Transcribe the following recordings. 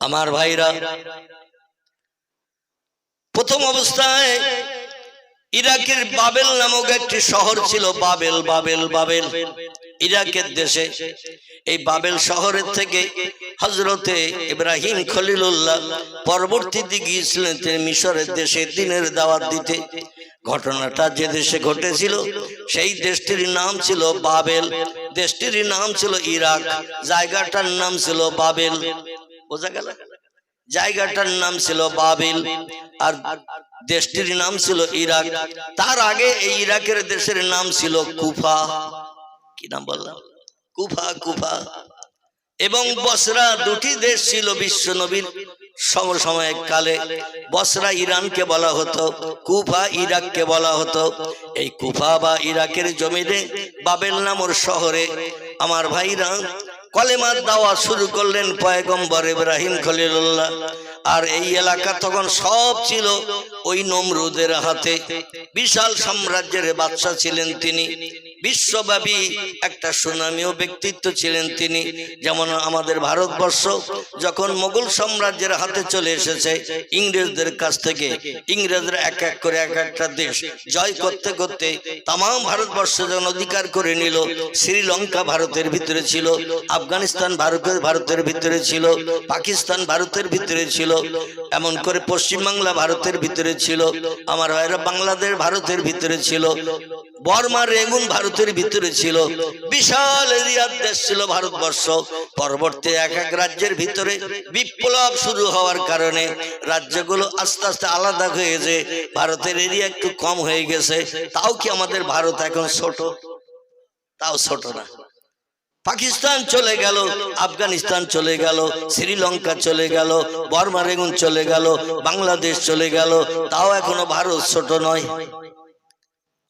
আমার ভাইরা, প্রথম অবস্থায় ইরাকের বাবেল নামক একটি শহর ছিল। বাবেল বাবেল বাবেল ইরাকের দেশে। এই বাবেল শহরের থেকে হযরতে ইব্রাহিম খলিলুল্লাহ পরবর্তীতে গিয়েছিলেন তিনি মিশরের দেশে দ্বীনের দাওয়াত দিতে। ঘটনাটা যে দেশে ঘটেছিল সেই দেশটির নাম ছিল বাবেল, দেশটির নাম ছিল ইরাক, জায়গাটার নাম ছিল বাবেল। বোঝা গেল? জায়গাটার নাম ছিল বাবেল আর দেশটির নাম ছিল ইরাক। তার আগে এই ইরাকের দেশের নাম ছিল কুফা। কি নাম বললাম? কুফা। কুফা এবং বসরা, দুটি দেশ ছিল বিশ্ব নবীর সমসাময়িক কালে। বসরা ইরানকে বলা হতো, কুফা ইরাককে বলা হতো। এই কুফা বা ইরাকের জমিনে বাবেল নামের শহরে আমার ভাইরা কলেমার দাওয়াত শুরু করলেন পয়গম্বর ইব্রাহিম খলিলুল্লাহ। আর এই এলাকা তখন সব ছিল ওই নমরুদের হাতে। বিশাল সাম্রাজ্যের বাদশা ছিলেন তিনি, বিশ্বব্যাপী একটা সুনামীয় ব্যক্তিত্ব ছিলেন তিনি। যেমন আমাদের ভারতবর্ষ যখন মোগল সাম্রাজ্যের হাতে চলে এসেছে ইংরেজদের কাছ থেকে, ইংরেজরা এক এক করে এক একটা দেশ জয় করতে করতে তাম ভারতবর্ষ যখন অধিকার করে নিল, শ্রীলঙ্কা ভারতের ভিতরে ছিল, আফগানিস্তান ভারতের ভিতরে ছিল, পাকিস্তান ভারতের ভিতরে ছিল, এমন করে পশ্চিমবাংলা ভারতের ভিতরে ছিল, আমার ভাইরা বাংলাদেশ ভারতের ভিতরে ছিল, বর্মা রেঙ্গুন ভারতের ভিতরে ছিল। বিশাল এরিয়ার দেশ ছিল ভারতবর্ষ। পরবর্তী এক এক রাজ্যের ভিতরে বিপ্লব শুরু হওয়ার কারণে রাজ্যগুলো আস্তে আস্তে আলাদা হয়েছে, ভারতের এরিয়া একটু কম হয়ে গেছে। তাও কি আমাদের ভারত এখন ছোট? তাও ছোট না। পাকিস্তান চলে গেল, আফগানিস্তান চলে গেল, শ্রীলঙ্কা চলে গেল, বর্মা রেঙ্গুন চলে গেল, বাংলাদেশ চলে গেল, তাও এখনো ভারত ছোট নয়।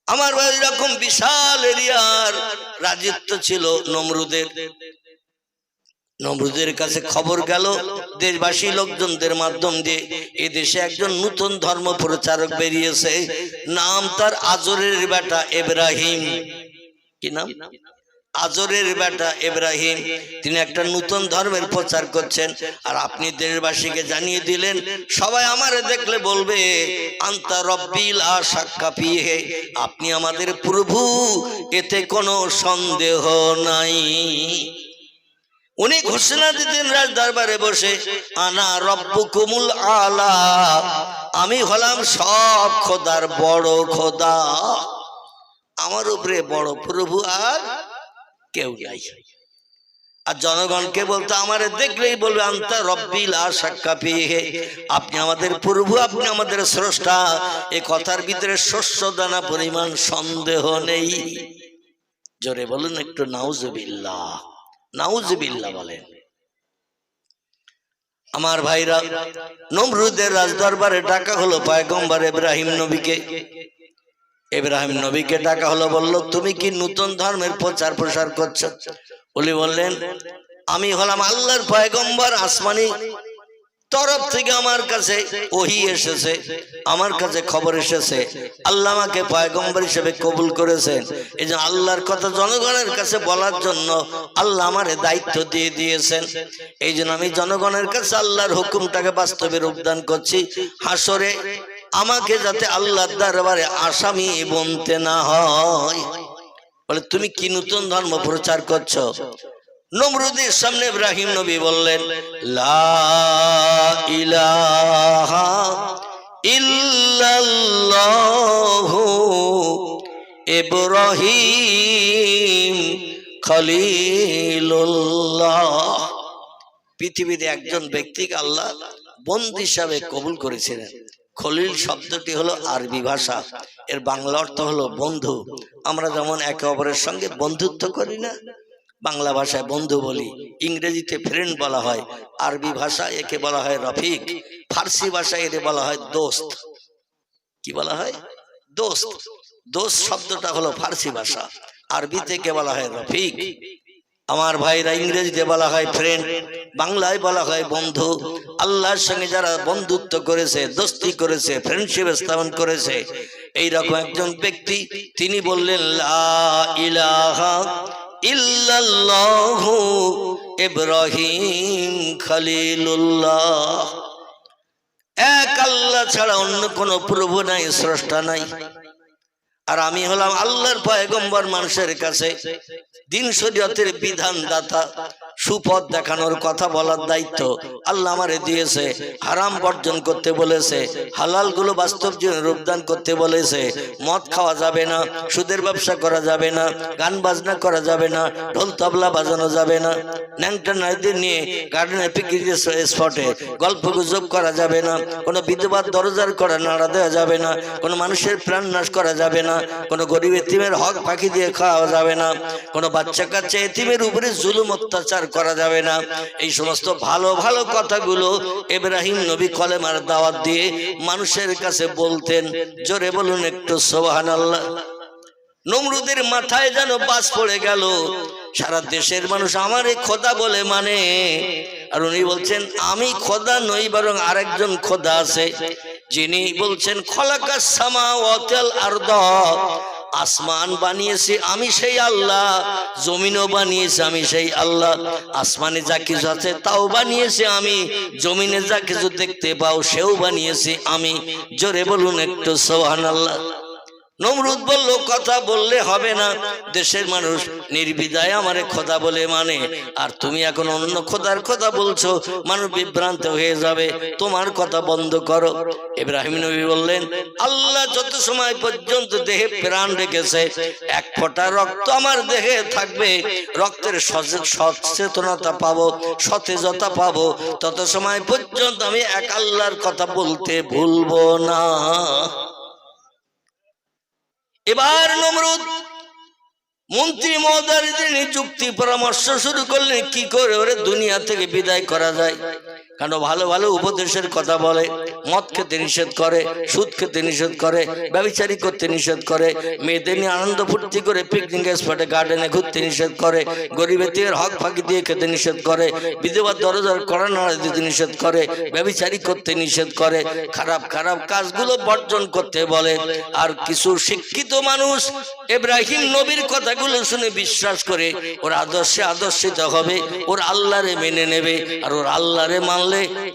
আমার এরকম বিশাল এরিয়ার রাজত্ব ছিল নমরুদের। নমরুদের কাছে খবর গেল দেশবাসী লোকজনদের মাধ্যম দিয়ে, এ দেশে একজন নতুন ধর্ম প্রচারক বেরিয়েছে, নাম তার আজরের বেটা ইব্রাহিম। কি নাম? আজরের বেটা ইব্রাহিম। তিনি একটা নতুন ধর্মের প্রচার করছেন। আর আপনি দেশবাসীকে জানিয়ে দিলেন, সবাই আমারে দেখলে বলবে আনতা রব্বিল লা শাক্কা ফিহি, আপনি আমাদের প্রভু, এতে কোনো সন্দেহ নাই। উনি ঘোষণা দিতেন রাজ দরবারে বসে, আনা রব্বুকুমুল আলা, আমি হলাম সব খোদার বড় খোদা, আমার উপরে বড় প্রভু আর কেউ নাই। আর জনগণকে বলতো, আমারে দেখলেই বলবে আনতা রব্বিল লা শাক্কা ফিহি, আপনি আমাদের প্রভু, আপনি আমাদের স্রষ্টা, এই কথার ভিতরে শস্য দানা পরিমাণ সন্দেহ নেই। জোরে বলুন একটু নাউজুবিল্লাহ, নাউজুবিল্লাহ বলেন। আমার ভাইরা, নমরুদের রাজদরবারে ডাকা হলো পয়গম্বর ইব্রাহিম নবীকে। ইব্রাহিম নবীকে ডাকা হলো, বলল তুমি কি নতুন ধর্মের প্রচার প্রসার করছো? উনি বললেন, আমি হলাম আল্লাহর পয়গম্বর, আসমানি তরফ থেকে আমার কাছে ওহী এসেছে, আমার কাছে খবর এসেছে, আল্লাহ আমাকে পয়গম্বর হিসেবে কবুল করেছেন। এই যে আল্লাহর কথা জনগণের কাছে বলার জন্য আল্লাহ আমারে দায়িত্ব দিয়ে দিয়েছেন। এই জন্য আমি জনগণের কাছে আল্লাহর হুকুমটাকে বাস্তবে রূপদান করছি, হাসরে আমাকে যাতে আল্লাহর দরবারে আসামি বনতে না হয়। বলে তুমি কি নতুন ধর্ম প্রচার করছো? নমরুদের সামনে ইব্রাহিম নবী বললেন, লা ইলাহা ইল্লাল্লাহু ইব্রাহিম খলিলুল্লাহ। পৃথিবীতে একজন ব্যক্তিকে আল্লাহ বন্ধু হিসাবে কবুল করেছিলেন। খলিল শব্দটি হলো আরবি ভাষা, এর বাংলা অর্থ হলো বন্ধু। আমরা যেমন একে অপরের সঙ্গে বন্ধুত্ব করি না, বাংলা ভাষায় বন্ধু বলি, ইংরেজিতে ফ্রেন্ড বলা হয়, আরবি ভাষায় একে বলা হয় রফিক, ফার্সি ভাষায় একে বলা হয় দোস্ত। কি বলা হয়? দোস্ত। দোস্ত শব্দটা হলো ফার্সি ভাষা, আরবিতে কে বলা হয় রফিক। আমার ভাইরা, ইংরেজিতে বলা হয় ফ্রেন্ড, বাংলায় বলা হয় বন্ধু। আল্লাহর সঙ্গে যারা বন্ধুত্ব করেছে, দোস্তি করেছে, ফ্রেন্ডশিপ স্থাপন করেছে, এইরকম একজন ব্যক্তি তিনি বললেন, লা ইলাহা ইল্লাল্লাহু ইব্রাহিম খলিলুল্লাহ। এক আল্লাহ ছাড়া অন্য কোনো প্রভু নাই, স্রষ্টা নাই। আর আমি হলাম আল্লাহর পয়গম্বর, মানুষের কাছে দিন শরীয়তের বিধান দাতা, সুপথ দেখানোর কথা বলার দায়িত্ব আল্লাহ আমারে দিয়েছে। হারাম বর্জন করতে বলেছে, হালাল গুলো বাস্তব জীবনে রূপদান করতে বলেছে। মদ খাওয়া যাবে না, সুদের ব্যবসা করা যাবে না, গান বাজনা করা যাবে না, ঢোল তবলা বাজানো যাবে না, ন্যাংটা নারীদের নিয়ে গার্ডেনে পিকনিক স্পটে গল্প গুজব করা যাবে না, কোনো বিধবার দরজার করা নাড়া দেওয়া যাবে না, কোনো মানুষের প্রাণ নাশ করা যাবে না, কোনো গরিব এতিমের হক ফাঁকি দিয়ে খাওয়া যাবে না, কোনো বাচ্চা কাচ্চা এতিমের উপরে জুলুম অত্যাচার করা যাবে না। এই সমস্ত ভালো ভালো কথাগুলো ইব্রাহিম নবী কলেমার দাওয়াত দিয়ে মানুষের কাছে বলতেন। জোরে বলুন একটু সুবহানাল্লাহ। নমরুদের মাথায় যেন বাজ পড়ে গেল, সারা দেশের মানুষ আমারে খোদা বলে মানে। আর উনি বলছেন আমি খোদা নই, বরং আরেকজন খোদা আছে, যিনি বলছেন খলাকাস সামাওয়াতি ওয়াল আরদ, আসমান বানিয়েছি আমি সেই আল্লাহ, জমিনও বানিয়েছি আমি সেই আল্লাহ। আসমানে যা কিছু আছে তাও বানিয়েছি আমি, জমিনে যা কিছু দেখতে পাও সেও বানিয়েছি আমি। জোরে বলুন একটু সুবহানাল্লাহ। নমরুদ বলল কথা বললে হবে না, দেশের মানুষ নির্বিধায় আমারে খোদা বলে মানে, আর তুমি এখন অন্য খোদার কথা বলছো, মানুষ বিভ্রান্ত হয়ে যাবে, তোমার কথা বন্ধ করো। ইব্রাহিম নবী বললেন আল্লাহ যত সময় পর্যন্ত দেহে প্রাণ রেখেছে, এক ফোঁটা রক্ত আমার দেহে থাকবে, রক্তের সচেতনতা পাবো, সতেজতা পাবো, তত সময় পর্যন্ত আমি এক আল্লাহর কথা বলতে ভুলবো না। এবার নমরুদ মন্ত্রী মহোদয়দের যুক্তি পরামর্শ শুরু করলেন কি করে ওরে দুনিয়া থেকে বিদায় করা যায়। কারণ ভালো ভালো উপদেশের কথা বলে, মদ খেতে নিষেধ করে, সুদ খেতে নিষেধ করে, ব্যভিচারী করতে নিষেধ করে, মেয়েদের নিয়ে আনন্দ ফুর্তি করে পিকনিক স্পটে গার্ডেনে ঘুরতে নিষেধ করে, গরিবের হক ফাঁকি দিয়ে খেতে নিষেধ করে, বিধবা দরজার কড়া নাড়া দিতে নিষেধ করে, ব্যভিচারী করতে নিষেধ করে, খারাপ খারাপ কাজগুলো বর্জন করতে বলে। আর কিছু শিক্ষিত মানুষ ইব্রাহিম নবীর কথাগুলো শুনে বিশ্বাস করে ওর আদর্শে আদর্শিত হবে, ওর আল্লাহরে মেনে নেবে। আর ওর আল্লাহরে মানলে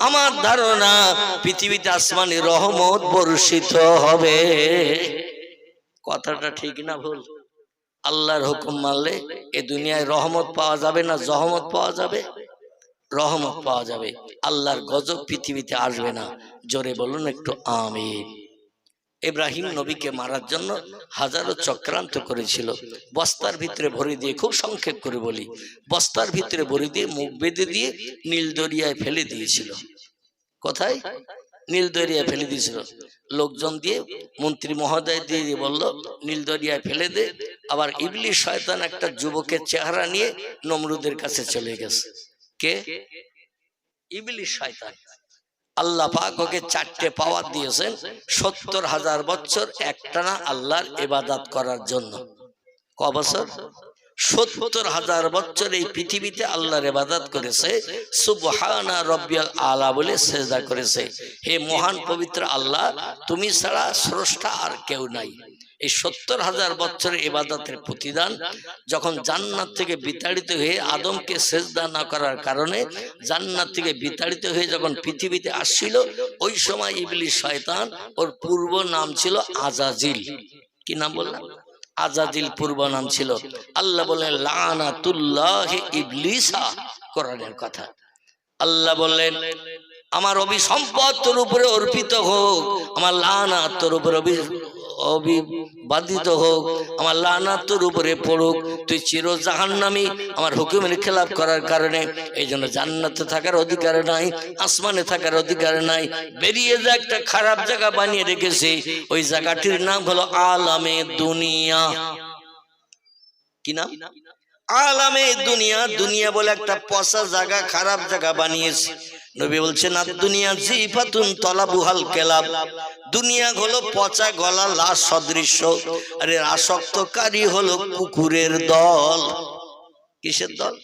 আমার ধারণা পৃথিবীতে আসমানি রহমত বর্ষিত হবে। কথাটা ঠিক না ভুল? আল্লাহর হুকুম মানলে এ দুনিয়ায় রহমত পাওয়া যাবে না, জহমত পাওয়া যাবে, রহমত পাওয়া যাবে। আল্লাহর গজব পৃথিবীতে আসবে না। জোরে বলুন একটু আমিন। ইব্রাহিম নবীকে মারার জন্য হাজারো চক্রান্ত করেছিল। বস্তার ভিতরে ভরে দিয়ে, খুব সংক্ষেপ করে বলি, বস্তার ভিতরে ভরে দিয়ে মুখ বেঁধে দিয়ে নীল দরিয়ায় ফেলে দিয়েছিল। কোথায়? নীল দরিয়ায় ফেলে দিয়েছিল। লোকজন দিয়ে মন্ত্রী মহোদয় দিয়ে বলল নীল দরিয়ায় ফেলে দে। আবার ইবলিস শয়তান একটা যুবকের চেহারা নিয়ে নমরুদের কাছে চলে গেছে। কে? ইবলিস শয়তান। আল্লাহ পাক ওকে 4টে পাওয়ার দিয়েছেন, 70,000 বছর একটানা আল্লাহর ইবাদত করার জন্য। ক বছর? 70,000 বছর এই পৃথিবীতে আল্লাহর ইবাদত করেছে, সুবহানা রাব্বিয়াল আলা বলে সিজদা করেছে। হে মহান পবিত্র আল্লাহ, তুমি ছাড়া স্রষ্টা আর কেউ নাই। এই 70,000 বছরের ইবাদতের প্রতিদান যখন জান্নাত থেকে বিতাড়িত হয়ে আদমকে সিজদা না করার কারণে জান্নাত থেকে বিতাড়িত হয়ে যখন পৃথিবীতে আসছিল, ওই সময় ইবলিস শয়তান, ওর পূর্ব নাম ছিল আজাজিল। কি নাম বললাম? আজাজিল পূর্ব নাম ছিল। আল্লাহ বললেন লানাতুল্লাহি ইবলিসা, কোরআনের কথা। আল্লাহ বললেন আমার অভিসম্পদ তোর উপরে অর্পিত হোক, আমার লানাত তোর উপরে অবিবাদিত হোক, আমার লানাত তোর উপরে পড়ুক, তুই চির জাহান্নামী আমার হুকুমের খেলাপ করার কারণে। এই জন্য জান্নাতে থাকার অধিকার নাই, আসমানে থাকার অধিকার নাই। বেরিয়ে যা, একটা খারাপ জায়গা বানিয়ে রেখেছে, ওই জায়গাটির নাম হলো আলামে দুনিয়া। কি নাম? আলামে দুনিয়া। দুনিয়া বলে একটা পচা জায়গা, খারাপ জায়গা বানিয়েছে। নবী বলছেন আর দুনিয়া জিফাতুন তলাবুহাল কেলাব, দুনিয়া হলো পচা গলা লাশ সদৃশ্য, আর এর আসক্তকারী হলো কুকুরের দল। কিসের দল?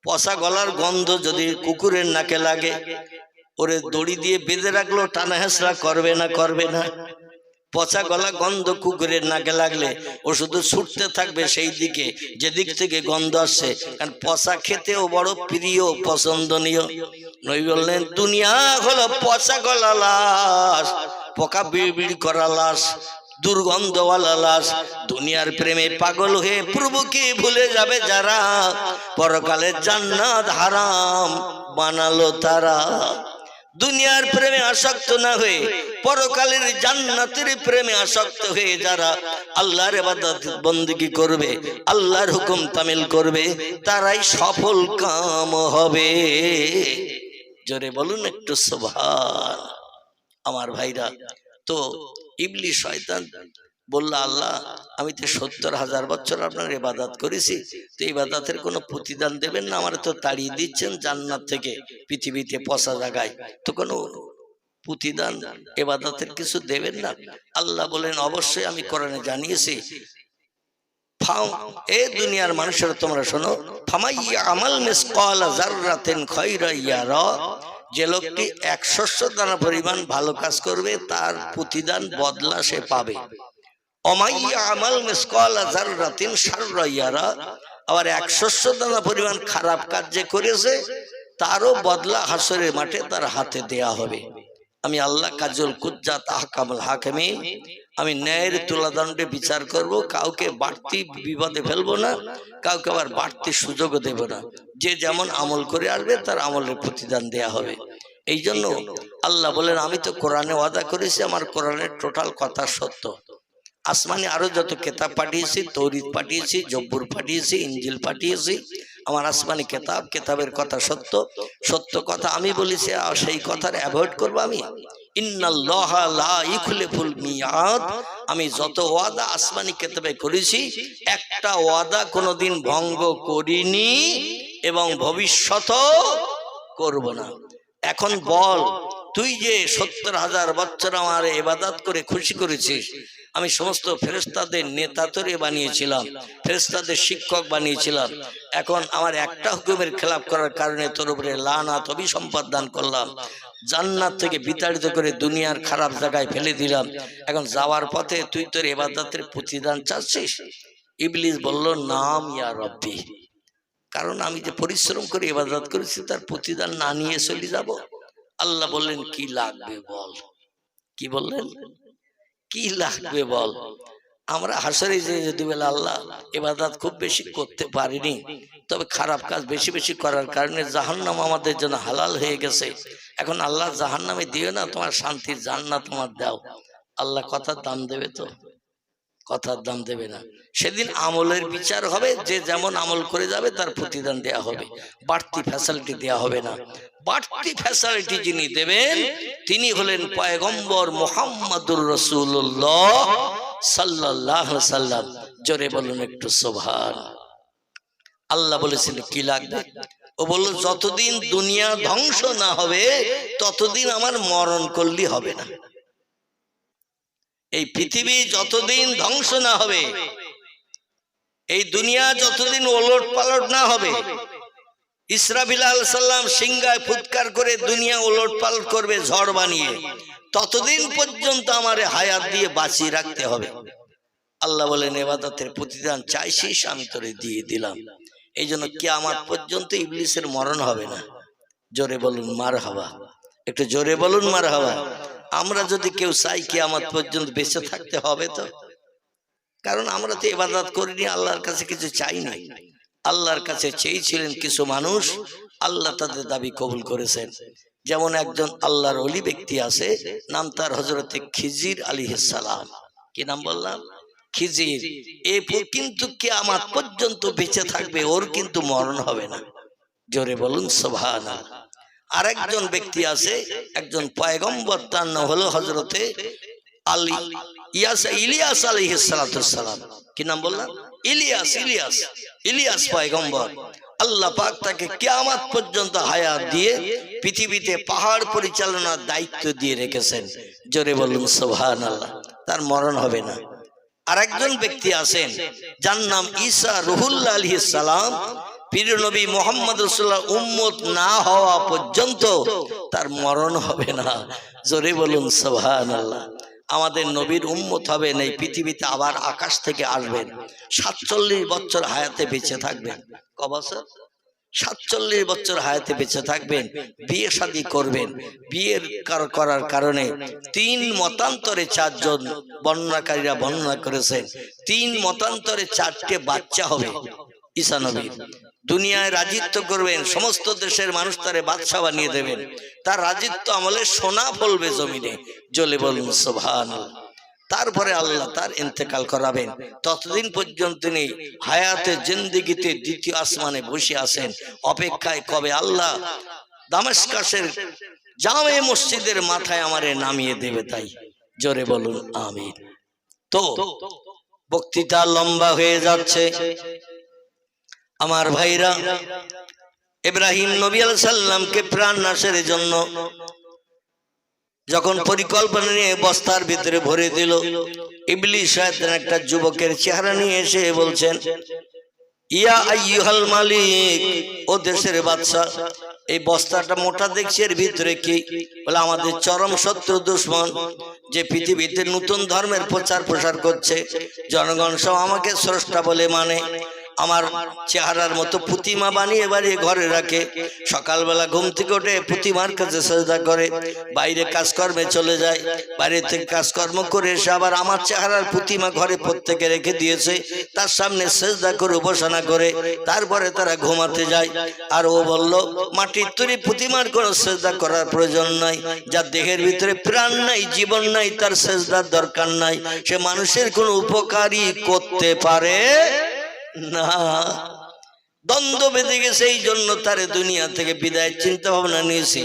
পচা গলার গন্ধ যদি কুকুরের নাকে লাগে, ওরে দড়ি দিয়ে বেঁধে রাখলো, টানা হেঁচড়া করবে না? করবে না? পচা গলা গন্ধ কুকুরের নাকে লাগলে ও শুধু ছুটতে থাকবে সেই দিকে যেদিক থেকে গন্ধ আসছে, কারণ পচা খেতেও বড় প্রিয় পছন্দনীয়। নবী বললেন দুনিয়া হলো পচা গলা লাশ, পোকা বিড়বিড় করা লাশ, দুর্গন্ধওয়ালা লাশ। দুনিয়ার প্রেমে পাগল হয়ে প্রভুকে ভুলে যাবে যারা, পরকালে জান্নাত হারাম বানালো তারা। দুনিয়ার প্রেমে আসক্ত না হয়ে পরকালের জান্নাতের প্রেমে আসক্ত হয়ে যারা আল্লাহর ইবাদত বندگی করবে, আল্লাহর হুকুম তামিল করবে, তারাই সফল কাম হবে। জোরে বলুন একটু সুবহান। আমার ভাইরা, তো ইবলিস শয়তান বলল আল্লাহ আমি তো ৭০,০০০ বছর আপনার ইবাদত করেছি, তো ইবাদতের কোনো প্রতিদান দেবেন না? আমার তো তাড়িয়ে দিচ্ছেন জান্নাত থেকে, পৃথিবীতে পচা জায়গায়, তো কোনো প্রতিদান ইবাদতের কিছু দেবেন না? আল্লাহ বলেন অবশ্যই আমি কোরআনে জানিয়েছি। এ দুনিয়ার মানুষেরা তোমরা শোনো, ফামাইয়া আমাল মিসকালা যাররাতিন খায়রা ইয়ারা, যে লোকটি ১০০ দানা পরিমাণ ভালো কাজ করবে তার প্রতিদান বদলা সে পাবে। অমাইয়া আমাল মিসকালা যাররাতিন শাররা ইয়ারা, আবার ১০০ দানা পরিমাণ খারাপ কাজ যে করেছে তারও বদলা হাসরের মাঠে তার হাতে দেয়া হবে। আমি আল্লাহ কাজুল কুজ্জাত আহকামুল হাকিমিন, আমি ন্যায়ের তুলাদণ্ডে বিচার করব, কাউকে বাড়তি বিপদে ফেলবো না, কাউকে আবার বাড়তি সুযোগও দেব না। যে যেমন আমল করে আসবে তার আমলের প্রতিদান দেয়া হবে। এই জন্য আল্লাহ বলেন আমি তো কোরআনে ওয়াদা করেছি, আমার কোরআনের টোটাল কথা সত্য। আসমানে আরো যত কিতাব পাঠিয়েছি, তৌরিত পাঠিয়েছি, জব্বুর পাঠিয়েছি, ইনজিল পাঠিয়েছি, আমার আসমানি কিতাব, কিতাবের কথা সত্য, সত্য কথা আমি বলেছি, আর সেই কথার অ্যাভয়েড করবো আমি। ইন্নাল্লাহা লা ইখলিফুল মিয়াদ, আমি যত ওয়াদা আসমানি কিতাবে করেছি একটা ওয়াদা কোনোদিন ভঙ্গ করিনি এবং ভবিষ্যতও করব না। এখন বল, তুই যে ৭০,০০০ বছর আমার ইবাদত করে খুশি করেছিস, আমি সমস্ত ফেরেশতাদের নেতা তোরে বানিয়েছিলাম, ফেরেশতাদের শিক্ষক বানিয়েছিলাম, এখন আমার একটা হুকুমের খেলাপ করার কারণে তোর উপরে লানাত অভিসম্পদ দান করলাম, জান্নাত থেকে বিতাড়িত করে দুনিয়ার খারাপ জায়গায় ফেলে দিলাম, এখন যাওয়ার পথে তুই তোর ইবাদতের প্রতিদান চাচ্ছিস? ইবলিস বলল নাম ইয়া রব্বি, কারণ আমি যে পরিশ্রম করে ইবাদত করেছি তার প্রতিদান না নিয়ে চলে যাব। আল্লাহ বললেন কি লাগবে বল। কি বললেন? কি লাগবে বল। আমরা হাসরে যে দুবেলা আল্লাহ ইবাদত খুব বেশি করতে পারিনি, তবে খারাপ কাজ বেশি বেশি করার কারণে জাহান্নাম আমাদের জন্য হালাল হয়ে গেছে। এখন আল্লাহ জাহান্নামে দিও না, তোমার শান্তির জান্নাত তোমার দাও। আল্লাহ কথার দাম দেবে তো? কথার দাম দেবে না। সেদিন আমলের বিচার হবে, যে যেমন আমল করে যাবে তার প্রতিদান দেয়া হবে, বাড়তি ফ্যাসিলিটি দেয়া হবে না। বাড়তি ফ্যাসিলিটি যিনি দেবেন তিনি হলেন পয়গম্বর মুহাম্মাদুর রাসূলুল্লাহ সাল্লাল্লাহু আলাইহি সাল্লাম। জোরে বলুন একটু সুবহান। আল্লাহ বলেছেন কি লাগবে? ও বলল যতদিন দুনিয়া ধ্বংস না হবে ততদিন আমার মরণ করলি হবে না। এই পৃথিবী যতদিন ধ্বংস না হবে, এই দুনিয়া যতদিন ওলট পালট না হবে, ইসরাফিল আলাইহিস সালাম সিংহায় ফুৎকার করে দুনিয়া ওলট পালট করবে ঝড় বানিয়ে, ততদিন পর্যন্ত আমারে হায়াত দিয়ে বাঁচিয়ে রাখতে হবে। আল্লাহ বলেন ইবাদতের প্রতিদান চাইছিস আমি তোরে দিয়ে দিলাম। এই জন্য কিয়ামত পর্যন্ত ইবলিসের মরণ হবে না। জোরে বলুন মারহাবা, একটু জোরে বলুন মারহাবা। আমরা যদি কেউ চাই কিয়ামত পর্যন্ত বেঁচে থাকতে হবে তো, কারণ আমরা তো ইবাদত করিনি, আল্লাহর কাছে কিছু চাই নাই। আল্লাহর কাছে চেয়েছিলেন কিছু মানুষ, আল্লাহ তাদের দাবি কবুল করেছেন। যেমন একজন আল্লাহর ওলি ব্যক্তি আছে, নাম তার হযরতে খিজির আলাইহিস সালাম। কি নাম বললাম? খিজির। এ কিন্তু কিয়ামত পর্যন্ত বেঁচে থাকবে, ওর কিন্তু মরণ হবে না। জোরে বলুন সুবহানাল্লাহ। আরেকজন ব্যক্তি আছে, একজন পয়গম্বর, তার নাম হলো হযরতে ইলিয়াস আলাইহিস সালাম। কি নাম বললাম? ইলিয়াস পয়গম্বর। আল্লাহ পাক তাকে কিয়ামত পর্যন্ত হায়াত দিয়ে পৃথিবীতে পাহাড় পরিচালনার দায়িত্ব দিয়ে রেখেছেন। জোরে বলুন সুবহানাল্লাহ। তার মরণ হবে না। আরেকজন ব্যক্তি আছেন যার নাম ঈসা রুহুল্লাহ আলাইহিস সালাম। প্রিয় নবী মুহাম্মদ রাসূলুল্লাহ উম্মত না হওয়া পর্যন্ত তার মরণ হবে না। জোরে বলুন সুবহানাল্লাহ। আমাদের নবীর উম্মত হবেন, এই পৃথিবীতে আবার আকাশ থেকে আসবেন, 47 বছর হায়াতে বেঁচে থাকবেন। ক বছর? 47 বছর হায়াতে বেঁচে থাকবেন, বিয়ে শাদী করবেন। বিয়ের করার কারণে 3 মতান্তরে 4 জন বর্ণনাকারীরা বর্ণনা করেছেন, 3 মতান্তরে 4টে বাচ্চা হবে ঈসা নবীর। দুনিয়ায় রাজিত্ব করবেন, সমস্ত দেশের মানুষ তারে বাদশা বানিয়ে দেবেন, তার রাজিত্ব আমলে সোনা ফলবে জমিনে। জ্বলে বলুন সুবহানাল্লাহ। তারপরে আল্লাহ তার ইন্তেকাল করাবেন। ততদিন পর্যন্ত তিনি হায়াতে জিন্দেগিতে দ্বিতীয় আসমানে বসে আছেন, অপেক্ষায় কবে আল্লাহ দামেস্কাসের জামে মসজিদের মাথায় আমারে নামিয়ে দেবে। তাই জোরে বলুন আমিন। তো বক্তৃতা লম্বা হয়ে যাচ্ছে আমার ভাইরা। ইব্রাহিম নবী আলাইহিস সালামকে প্রাণ নাশের জন্য যখন পরিকল্পনা নিয়ে বস্তার ভিতরে ভরে দিল, ইবলিস শয়তান একটা যুবকের চেহারা নিয়ে এসে বলছেন, ইয়া আইয়ুহাল মালিক, ও দেশের বাদশা, এই বস্তাটা মোটা দেখছি, এর ভিতরে কি? বলে আমাদের চরম শত্রু দুশমন, যে পৃথিবীতে নতুন ধর্মের প্রচার প্রসার করছে, জনগণ সব আমাকে স্রষ্টা বলে মানে, আমার চেহারার মতো প্রতিমা বানিয়ে বানিয়ে ঘরে রাখে, সকালবেলা ঘুম থেকে উঠে প্রতিমার কাছে সেজদা করে, বাইরে কাজকর্মে চলে যায়, বাইরে থেকে কাজকর্ম করে এসে আবার আমার চেহারার প্রতিমা ঘরে প্রত্যেকে রেখে দিয়েছে, তার সামনে সেজদা করে উপাসনা করে তারপরে তারা ঘুমাতে যায়। আর ও বলল, মাটির তৈরি প্রতিমার কোনো সেজদা করার প্রয়োজন নাই, যার দেহের ভিতরে প্রাণ নাই, জীবন নাই, তার সেজদার দরকার নাই, সে মানুষের কোনো উপকারই করতে পারে না। দ্বন্দ্ব বেঁধে গেছে, এই জন্য তারে দুনিয়া থেকে বিদায়ের চিন্তা ভাবনা নিয়েছি।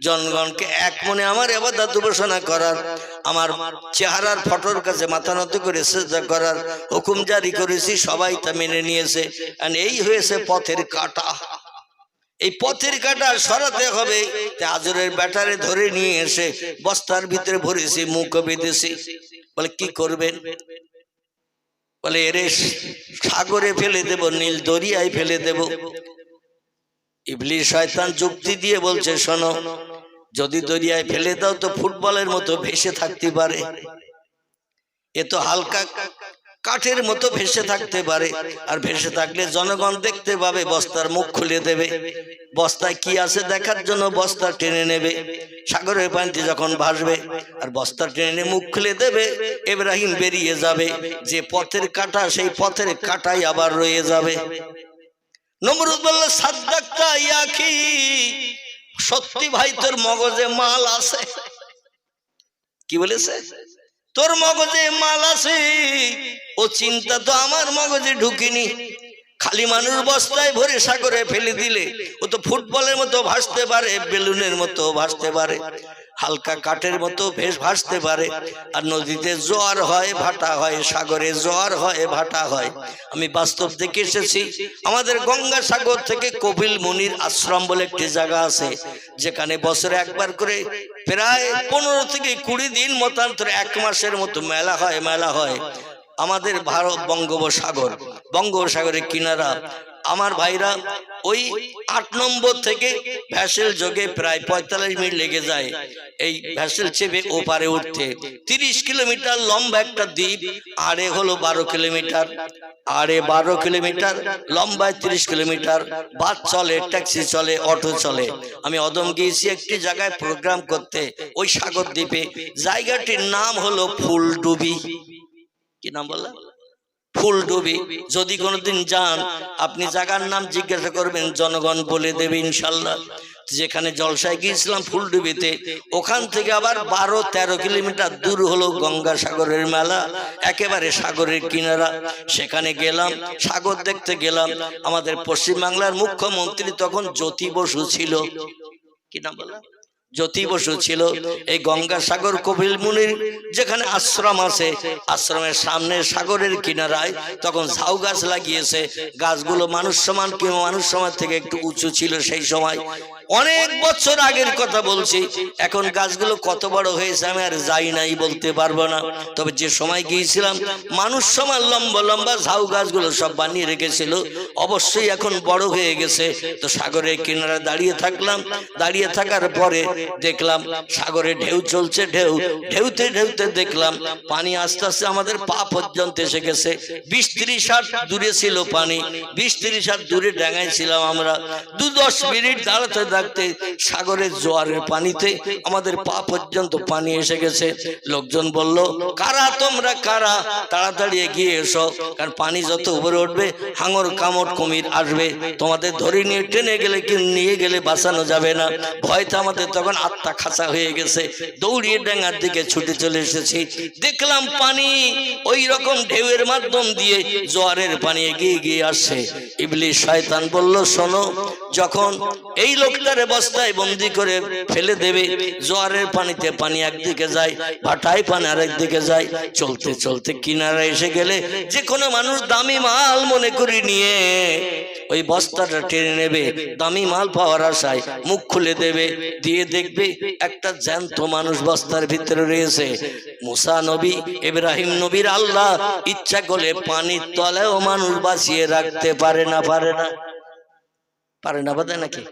জনগণকে এক মনে আমার ইবাদত উপাসনা করার, আমার চেহারার ফটোর কাছে মাথা নত করে সিজদা করার হুকুম জারি করেছি, সবাই তা মেনে নিয়েছে। আর এই হয়েছে পথের কাঁটা। এই পথের কাঁটা সরাতে হবে। আজরের ব্যাটারে ধরে নিয়ে এসে বস্তার ভিতরে ভরেছি, মুখ বেঁধেছি। বলে কি করবেন? বলে এরে সাগরে ফেলে দেব, নীল দরিয়ায় ফেলে দেব। ইবলিস শয়তান যুক্তি দিয়ে বলছে, শোনো, যদি দরিয়ায় ফেলে দাও তো ফুটবলের মতো ভেসে থাকতে পারে, এ তো হালকা কাঠের মতো ভেসে থাকতে পারে, আর ভেসে থাকলে জনগণ দেখতে পাবে, বস্তার মুখ খুলে দেবে, বস্তায় কি আছে দেখার জন্য বস্তা টেনে নেবে, সাগরের পানিতে যখন ভাসবে আর বস্তা টেনে মুখ খুলে দেবে, ইব্রাহিম বেরিয়ে যাবে, যে পথের কাঁটা সেই পথের কাঁটাই আবার রয়ে যাবে। নমরুদ বলল, সাদ্দাক্তা ইয়া আখি, সত্যি ভাই তোর মগজে মাল আছে। কি বলেছে? তোর মগজে মাল আছে। ও চিন্তা তো আমার মগজে ঢুকিনি। খালি মানুষ বস্তায় ভরে সাগরে ফেলে দিলে ও তো ফুটবলের মতো ভাসতে পারে, বেলুনের মতো ভাসতে পারে, হালকা কাঠের মতো ভেস ভাসতে পারে। আর নদীতে জোয়ার হয়, ভাটা হয়, সাগরে জোয়ার হয়, ভাটা হয়। আমি বাস্তব দেখে এসেছি। আমাদের গঙ্গাসাগর থেকে কপিল মুনির আশ্রম বলে একটি জায়গা আছে, যেখানে বছরে একবার করে প্রায় 15 থেকে 20 দিন মতান্তরে 1 মাসের মতো মেলা হয়। আমাদের ভারত বঙ্গোপসাগরের কিনারা। আমার ভাইরা, ওই 8 নম্বর থেকে ভ্যাসেল যোগে প্রায় 45 মিনিট লেগে যায় এই ভ্যাসেল চেপে ওপারে উঠতে। 30 কিলোমিটার লম্বা একটা দ্বীপ, আড়ে হলো 12 কিলোমিটার, আড়ে 12 কিলোমিটার, লম্বায় 30 কিলোমিটার। বাস চলে, ট্যাক্সি চলে, অটো চলে। আমি অদম গিয়েছি একটি জায়গায় প্রোগ্রাম করতে, ওই সাগর দ্বীপে। জায়গাটির নাম হলো ফুলডুবি। কি নাম বললাম? ফুলডুবি। যদি কোনোদিন যান, আপনি জায়গার নাম জিজ্ঞাসা করবেন, জনগণ বলে দেবে ইনশাল্লাহ। যেখানে জলসায় গিয়েছিলাম ফুলডুবিতে, ওখান থেকে আবার 12-13 কিলোমিটার দূর হলো গঙ্গাসাগরের মেলা, একেবারে সাগরের কিনারা। সেখানে গেলাম, সাগর দেখতে গেলাম। আমাদের পশ্চিমবাংলার মুখ্যমন্ত্রী তখন জ্যোতি বসু ছিল। কি নাম বললাম? জ্যোতি বসু ছিল। এই গঙ্গাসাগর কপিল মুনির যেখানে আশ্রম আছে, আশ্রমের সামনে সাগরের কিনারায় তখন ঝাউ গাছ লাগিয়েছে। গাছগুলো মানুষ সমান কিংবা মানুষ সমান থেকে একটু উঁচু ছিল সেই সময়। অনেক বছর আগের কথা বলছি, এখন গাছগুলো কত বড় হয়েছে আমি আর যাই নাই বলতে পারবো না। তবে যে সময় গিয়েছিলাম মানুষ সমান লম্বা লম্বা ঝাউ গাছগুলো সব বানিয়ে রেখেছিল, অবশ্যই এখন বড় হয়ে গেছে। তো সাগরের কিনারে দাঁড়িয়ে থাকলাম, দাঁড়িয়ে থাকার পরে দেখলাম সাগরে ঢেউ চলছে, ঢেউতে ঢেউতে দেখলাম পানি আস্তে আস্তে আমাদের পা পর্যন্ত এসে গেছে। 20-30 হাত দূরে ছিল পানি, 20-30 হাত দূরে ডাঙায় ছিলাম আমরা। 2-10 মিনিট দাঁড়াতে থাকতে সাগরের জোয়ারের পানিতে আমাদের পা পর্যন্ত পানি এসে গেছে। লোকজন বলল, কারা তোমরা, কারা? তাড়াতাড়ি এগিয়ে এসো, কারণ পানি যত উপরে উঠবে হাঙর কামড় কুমির আসবে, তোমাদের ধরে নিয়ে টেনে গেলে নিয়ে গেলে বাঁচানো যাবে না। ভয়তে আমাদের তখন আত্মা খাঁচা হয়ে গেছে, দৌড়িয়ে ডাঙার দিকে ছুটে চলে এসেছি। দেখলাম পানি ওই রকম ঢেউয়ের মাধ্যম দিয়ে জোয়ারের পানি এগিয়ে গিয়ে আসছে। ইবলিস শয়তান বলল, শোনো, যখন এই লোকটারে বস্তায় বন্দি করে ফেলে দেবে, জোয়ারের পানিতে পানি একদিকে যায়, ভাটায় পানি আরেক দিকে যায়, চলতে চলতে কিনারে এসে গেলে যে কোনো মানুষ দামি মাল মনে করে নিয়ে ওই বস্তাটা টেনে নেবে, দামি মাল পাওয়ার আশায় মুখ খুলে দেবে, দিয়ে দেখবে একটা জ্যান্ত মানুষ বস্তার ভিতরে রয়েছে। মুসা নবী, ইব্রাহিম নবীর আল্লাহ ইচ্ছা করলে পানির তলেও মানুষ বাঁচিয়ে রাখতে পারে না, পারে না, পারে না, বোধ নাকি?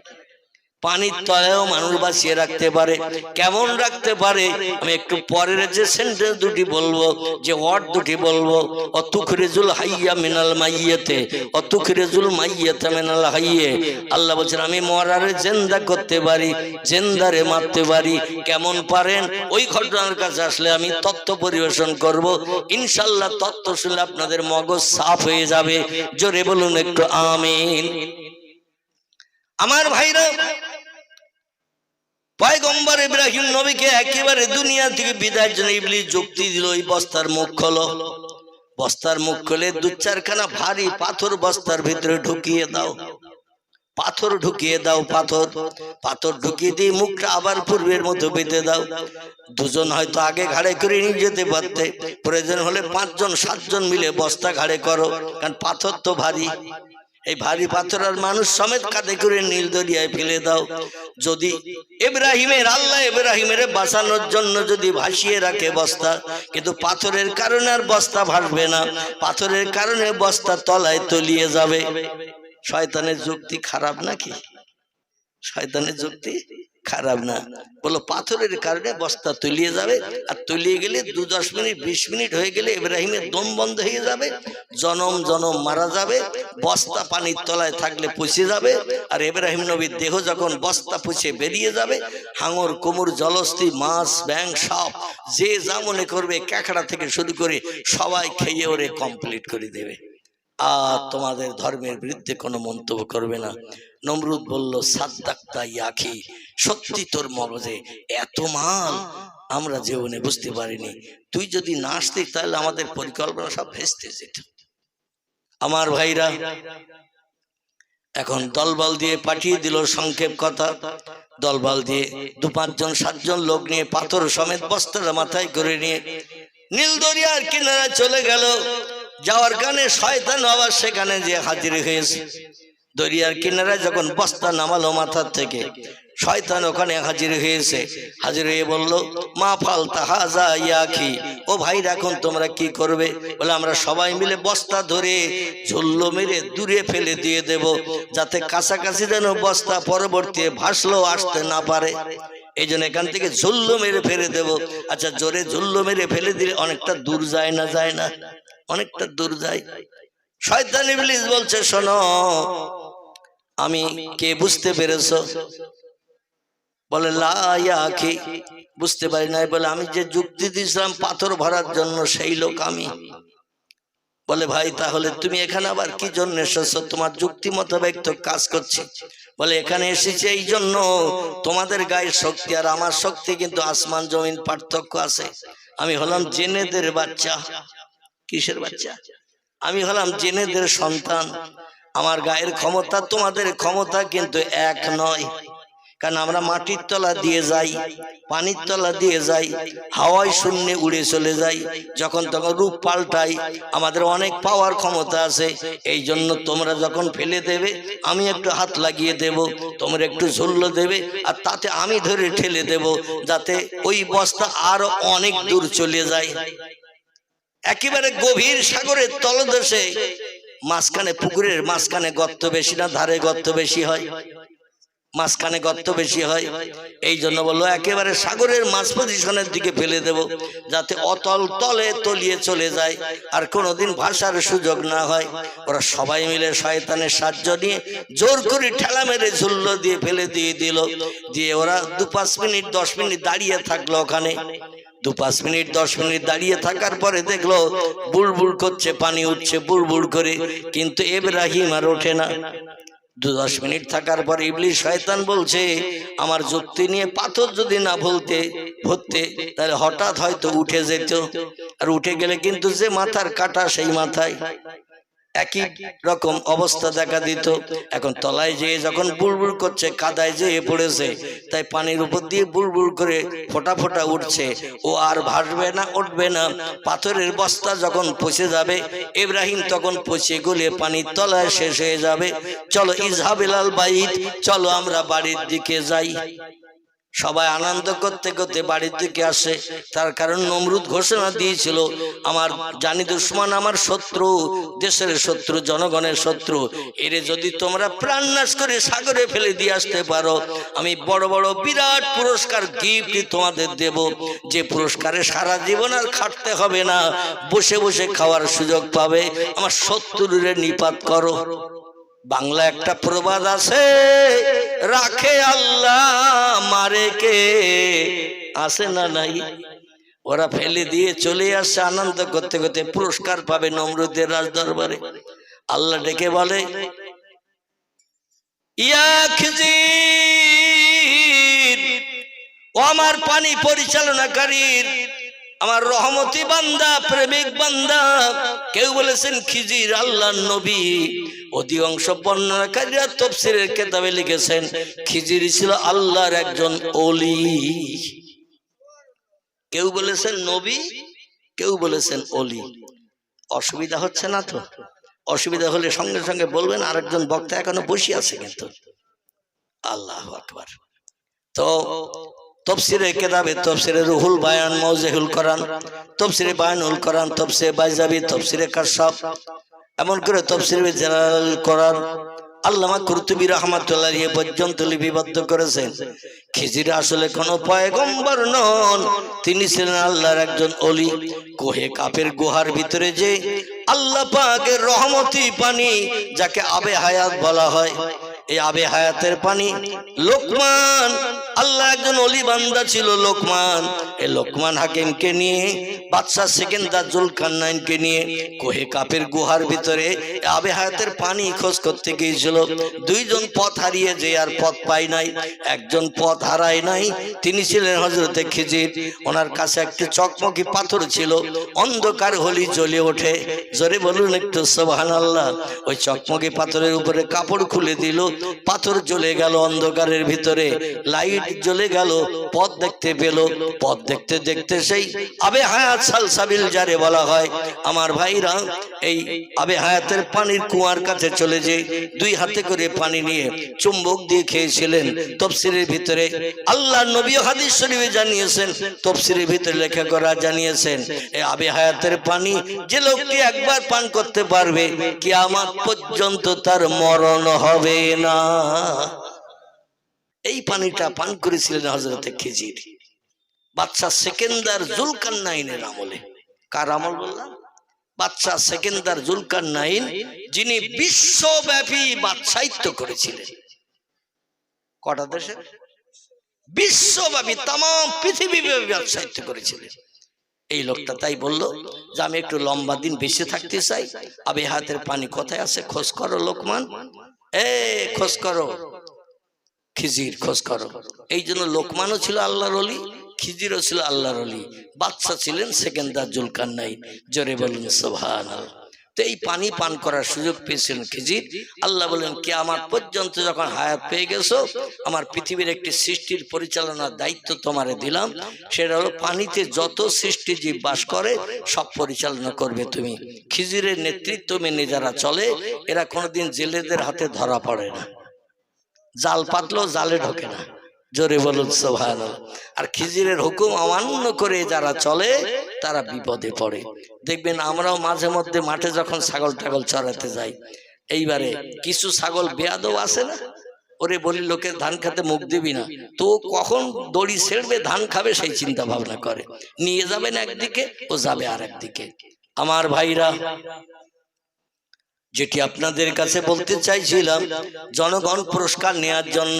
পানির তলেও মানুষ বাঁচিয়ে রাখতে পারে। কেমন রাখতে পারে আমি একটু পরের যে সেন্টেন্স দুটি বলবো, যে ওয়ার্ড দুটি বলবো, অতুখরিজুল হাইয়া মিনাল মাইয়াতে, অতুখরিজুল মাইয়াতা মিনাল হাইয়ে। আল্লাহ বলছেন আমি মরারে জিন্দা করতে পারি, জিন্দারে মারতে পারি। কেমন পারেন ওই ঘটনার কাছে আসলে আমি তত্ত্ব পরিবেশন করব, ইনশাআল্লাহ তত্ত্ব শুনলে আপনাদের মগজ সাফ হয়ে যাবে। জোরে বলুন একটু আমিন। আমার ভাইরা, পয়গম্বর ইব্রাহিম নবীকে একেবারে দুনিয়া থেকে বিদায়ের জন্য ইবলিস যুক্তি দিল, এই বস্তার মুখ খোলো। বস্তার মুখ খুলে 2-4খানা ভারী পাথর বস্তার ভিতরে ঢুকিয়ে দাও, পাথর ঢুকিয়ে দাও, পাথর পাথর ঢুকিয়ে দিয়ে মুখটা আবার পূর্বের মতো বেঁধে দাও। দুজন হয়তো আগে ঘাড়ে করে নিয়ে যেতে পারতে, প্রয়োজন হলে 5-7জন মিলে বস্তা ঘাড়ে করো, কারণ পাথর তো ভারী। এই ভারী পাথর আর মানুষ সমেত কাঁধে করে নীল দরিয়ায় ফেলে দাও। যদি ইব্রাহিমের আল্লাহ ইব্রাহিমের বাঁচানোর জন্য যদি ভাসিয়ে রাখে বস্তা, কিন্তু পাথরের কারণে আর বস্তা ভাসবে না, পাথরের কারণে বস্তা তলায় তলিয়ে যাবে। শয়তানের যুক্তি খারাপ নাকি? শয়তানের যুক্তি খারাপ না। বলো পাথরের কারণে বস্তা তলিয়ে যাবে, আর তলিয়ে গেলে 2-10 মিনিট 20 মিনিট হয়ে গেলে ইব্রাহিমের দম বন্ধ হয়ে যাবে, জনম জনম মারা যাবে, বস্তা পানির তলায় থাকলে পচে যাবে। আর ইব্রাহিম নবীর দেহ যখন বস্তা পচে বেরিয়ে যাবে, হাঙর কুমুর জলস্থি মাছ ব্যাং সাপ যে যা মনে করবে, ক্যাকড়া থেকে শুরু করে সবাই খেয়ে ওরে কমপ্লিট করে দেবে, আর তোমাদের ধর্মের বিরুদ্ধে কোনো মন্তব্য করবে না। নমরুদ বলল, সাদ্দাক্তা ইয়াখি, সত্যি তোর মগজে এত মাল আমরা জীবনে বুঝতে পারিনি। তুই যদি না আসতিস তাহলে আমাদের পরিকল্পনা সব ভেস্তে যেত। আমার ভাইরা, এখন দলবল দিয়ে পাঠিয়ে দিল, সংক্ষেপ কথা, দলবল দিয়ে 2-5-7জন লোক নিয়ে পাথর সমেত বস্তাটা মাথায় করে নিয়ে নীল দরিয়ার কিনারে চলে গেল। যাওয়ার কারণে শয়তান আবার সেখানে যে হাজির হয়েছে। দরিয়ার কিনারে যখন বস্তা নামালো মাথার থেকে, শয়তান ওখানে হাজির হয়েছে। হাজির হয়ে বলল, মা ফালতা হাজা ইয়াখি, ও ভাই এখন তোমরা কি করবে? বলে আমরা সবাই মিলে বস্তা ধরে ঝুল্লো মেরে দূরে ফেলে দিয়ে দেব, যাতে কাছাকাছি যেন বস্তা পরবর্তী ভাসলো আসতে না পারে, এই জন্য এখান থেকে ঝুল্লো মেরে ফেলে দেব। আচ্ছা, জোরে ঝুল্লো মেরে ফেলে দিলে অনেকটা দূর যায় না? যায় না? অনেকটা দূর যায়। শয়তান ইবলিস বলছে, শোনো আমি কে, বুঝতে পেরেছো? বলে লা ইয়া আখি, বুঝতে পারি নাই। বলে আমি যে যুক্তি দিয়েছিলাম পাথর ভরার জন্য, সেই লোক আমি। বলে ভাই তাহলে তুমি এখানে আবার কি জন্য এসেছো? তোমার যুক্তি মোতাবেক তো কাজ করছি। বলে এখানে এসেছি এই জন্য, তোমাদের গায়ের শক্তি আর আমার শক্তি কিন্তু আসমান জমিন পার্থক্য আছে। আমি হলাম জেনেদের বাচ্চা। কিসের বাচ্চা? আমি হলাম জেনেদের সন্তান। আমার গায়ের ক্ষমতা তোমাদের ক্ষমতা কিন্তু এক নয়। কারণ আমরা মাটির তলা দিয়ে যাই, পানির তলা দিয়ে যাই, হাওয়ায় শূন্যে উড়ে চলে যাই, যখন তখন রূপ পাল্টাই, আমাদের অনেক পাওয়ার ক্ষমতা আছে। এই জন্য তোমরা যখন ফেলে দেবে আমি একটু হাত লাগিয়ে দেব, তোমরা একটু ঝুল্ল দেবে, আর তাতে আমি ধরে ঠেলে দেব, যাতে ওই বস্তা আরো অনেক দূর চলে যায়। একেবারে গভীর সাগরের তলদেশে মাঝখানে, পুকুরের মাঝখানে গর্ত বেশি না ধারে গর্ত বেশি হয়? মাঝখানে গর্ত বেশি হয়। এই জন্য বললো একেবারে সাগরের মাঝ পজিশনের দিকে ফেলে দেব, যাতে অতল তলে তলিয়ে চলে যায়, আর কোনোদিন ভাষার সুযোগ না হয়। ওরা সবাই মিলে শয়তানের সাহায্য নিয়ে জোর করে ঠেলা মেরে ঝুল্লো দিয়ে ফেলে দিয়ে দিল। দিয়ে ওরা 2-5 মিনিট 10 মিনিট দাঁড়িয়ে থাকলো ওখানে। 2-5 মিনিট 10 মিনিট দাঁড়িয়ে থাকার পরে দেখলো বুড়বুড় করছে, পানি উঠছে বুড়বুড় করে, কিন্তু ইব্রাহিম আর ওঠে না। 2-10 মিনিট থাকার পর ইবলিস শয়তান বলছে, আমার যুক্তি নিয়ে পাথর যদি না ভরতে তাহলে হঠাৎ হয়তো উঠে যেত, আর উঠে গেলে কিন্তু যে মাথার কাটা সেই মাথায় একই রকম অবস্থা দেখা দিত। এখন তলায় যেয়ে যখন বুড়বুড় করছে, কাদায় যেয়ে পড়েছে, তাই পানির উপর দিয়ে বুড়বুড় করে ফোঁটা ফোঁটা উঠছে। ও আর ভাসবে না, উঠবে না। পাথরের বস্তা যখন পচে যাবে, ইব্রাহিম তখন পচে গলে পানির তলায় শেষ হয়ে যাবে। চলো ইজহাবিলাল বাইত, চলো আমরা বাড়ির দিকে যাই। সবাই আনন্দ করতে করতে বাড়ির দিকে আসে। তার কারণ নমরুদ ঘোষণা দিয়েছিল, আমার জানি দুশমন আমার শত্রু, দেশের শত্রু, জনগণের শত্রু, এরে যদি তোমরা প্রাণনাশ করে সাগরে ফেলে দিয়ে আসতে পারো, আমি বড় বড় বিরাট পুরস্কার গিফট তোমাদের দেব, যে পুরস্কারে সারা জীবন আর খাটতে হবে না, বসে বসে খাওয়ার সুযোগ পাবে। আমার শত্রুরে নিপাত করো। বাংলা একটা প্রবাদ আছে, রাখে আল্লাহ মারে কে, আছে না নাই? ওরা ফেলে দিয়ে চলে আসছে আনন্দ করতে করতে, পুরস্কার পাবে নমরুদের রাজ দরবারে। আল্লাহ ডেকে বলে, ইয়া খিজির, ও আমার পানি পরিচালনাকারীর, আমার রহমতি বান্দা, প্রেমিক বান্দা। কেউ বলেছেন খিজির আল্লাহর নবী, অধিকাংশ বর্ণনাকারীরা তাফসীরের কিতাবে লিখেছেন খিজির ছিল আল্লাহর একজন ওলি। কেউ বলেছেন নবী, কেউ বলেছেন ওলি। অসুবিধা হচ্ছে না তো? অসুবিধা হলে সঙ্গে সঙ্গে বলবেন, আরেকজন বক্তা এখনো বসে আছে কিন্তু। আল্লাহু আকবার। তো তাফসীরে কিতাবে, তাফসীরে রুহুল বায়ান, মাওজিহুল কোরআন, তাফসীরে বায়ানুল কোরআন, তাফসীরে বাইজাবি, তাফসীরে কাশফ, এমন করে তাফসীরে জালাল কোরআন, আল্লামা কুরতুবী রাহমাতুল্লাহ আলাইহি পর্যন্ত লিপিবদ্ধ করেছেন, খিজির আসলে কোন পয়গম্বর নন, তিনি ছিলেন আল্লাহর একজন ওলি। কোহে কাফের গুহার ভিতরে যে আল্লাহ পাকের রহমতি পানি, যাকে আবে হায়াত বলা হয়, এই আবে হায়াতের পানি লোকমান, আল্লাহ একজন ওলি বান্দা ছিল লোকমান। এই লোকমান হাকিমকে নিয়ে, বাদশাহ সেকেন্দার জুলকারনাইনকে নিয়ে কোহে কাফের গুহার ভিতরে আবে হায়াতের পানি খোঁজ করতে গিয়েছিল। দুইজন পথ হারিয়ে যে আর পথ পায় নাই, একজন পথ হারায় নাই, তিনি ছিলেন হযরতে খিজির। ওনার কাছে একটি চকমকি পাথর ছিল, অন্ধকার হলি জ্বলে ওঠে। জোরে বলুন একটু সুবহানাল্লাহ। ওই চকমকি পাথরের উপরে কাপড় খুলে দিল, পাথর জ্বলে গেল অন্ধকারের ভিতরে, লাইট জ্বলে গেল, পথ দেখতে পেল। পথ দেখতে দেখতে সেই আবে হায়াত সালসাবিল যারে বলা হয়, আমার ভাইরা এই আবে হায়াতের পানির কুয়ার কাছে চলে যে দুই হাতে করে পানি নিয়ে চুম্বক দিয়ে খেয়েছিলেন। তাফসীরের ভিতরে আল্লাহর নবী হাদিস শরীফে জানিয়েছেন, তাফসীরের ভিতরে লেখা করা জানিয়েছেন, এই আবে হায়াতের পানি যে লোকটি একবার পান করতে পারবে, কিয়ামত পর্যন্ত তার মরণ হবে না। এই পানিটা পান করেছিলেন হযরতে খিজির, বাদশাহ সেকেন্দার জুলকারনাইনের আমলে। কার আমল বললাম? বাদশাহ সেকেন্দার জুলকারনাইন, যিনি বিশ্বব্যাপী বাদশাহিত্য করেছিলেন। কটা দেশে? বিশ্বব্যাপী, তাম পৃথিবীব্যাপী বাদশাহিত্য করেছিলেন এই লোকটা। তাই বললো যে আমি একটু লম্বা দিন বেঁচে থাকতে চাই, আবে হায়াতের পানি কোথায় আছে খোঁজ করো লোকমান, খোঁজ করো খিজির, খোঁজ করো। এই জন্য লোকমানও ছিল আল্লাহর ওলি, খিজিরও ছিল আল্লাহর ওলি, বাদশা ছিলেন সেকেন্দার জুলকারনাইন। জোরে বলুন সুবহানাল্লাহ। তো এই পানি পান করার সুযোগ পেয়েছিলেন খিজির। আল্লাহ বলেন কিয়ামত পর্যন্ত যখন হায়াত পেয়ে গেছো, আমার পৃথিবীর একটি সৃষ্টির পরিচালনার দায়িত্ব তোমারে দিলাম, সেটা হলো পানিতে যত সৃষ্টি জীব বাস করে সব পরিচালনা করবে তুমি। খিজিরের নেতৃত্ব মেনে যারা চলে এরা কোনোদিন জেলেদের হাতে ধরা পড়ে না, জাল পাতলেও জালে ঢোকে না। জোরে বলুন সুবহানাল্লাহ। আর খিজিরের হুকুম অমান্য করে যারা চলে তারা বিপদে পড়ে। দেখবেন আমরাও মাঝে মধ্যে মাঠে যখন ছাগল টাগল চড়াতে যাই, এইবারে কিছু ছাগল বেয়াদব আছে না, ওরে বলি লোকের ধান খেতে মুখ দিবি না, তো কখন দড়ি ছেড়বে ধান খাবে সেই চিন্তা ভাবনা করে, নিয়ে যাবেন একদিকে ও যাবে আর একদিকে। আমার ভাইরা, যেটি আপনাদের কাছে বলতে চাইছিলাম, জনগণ পুরস্কার নেওয়ার জন্য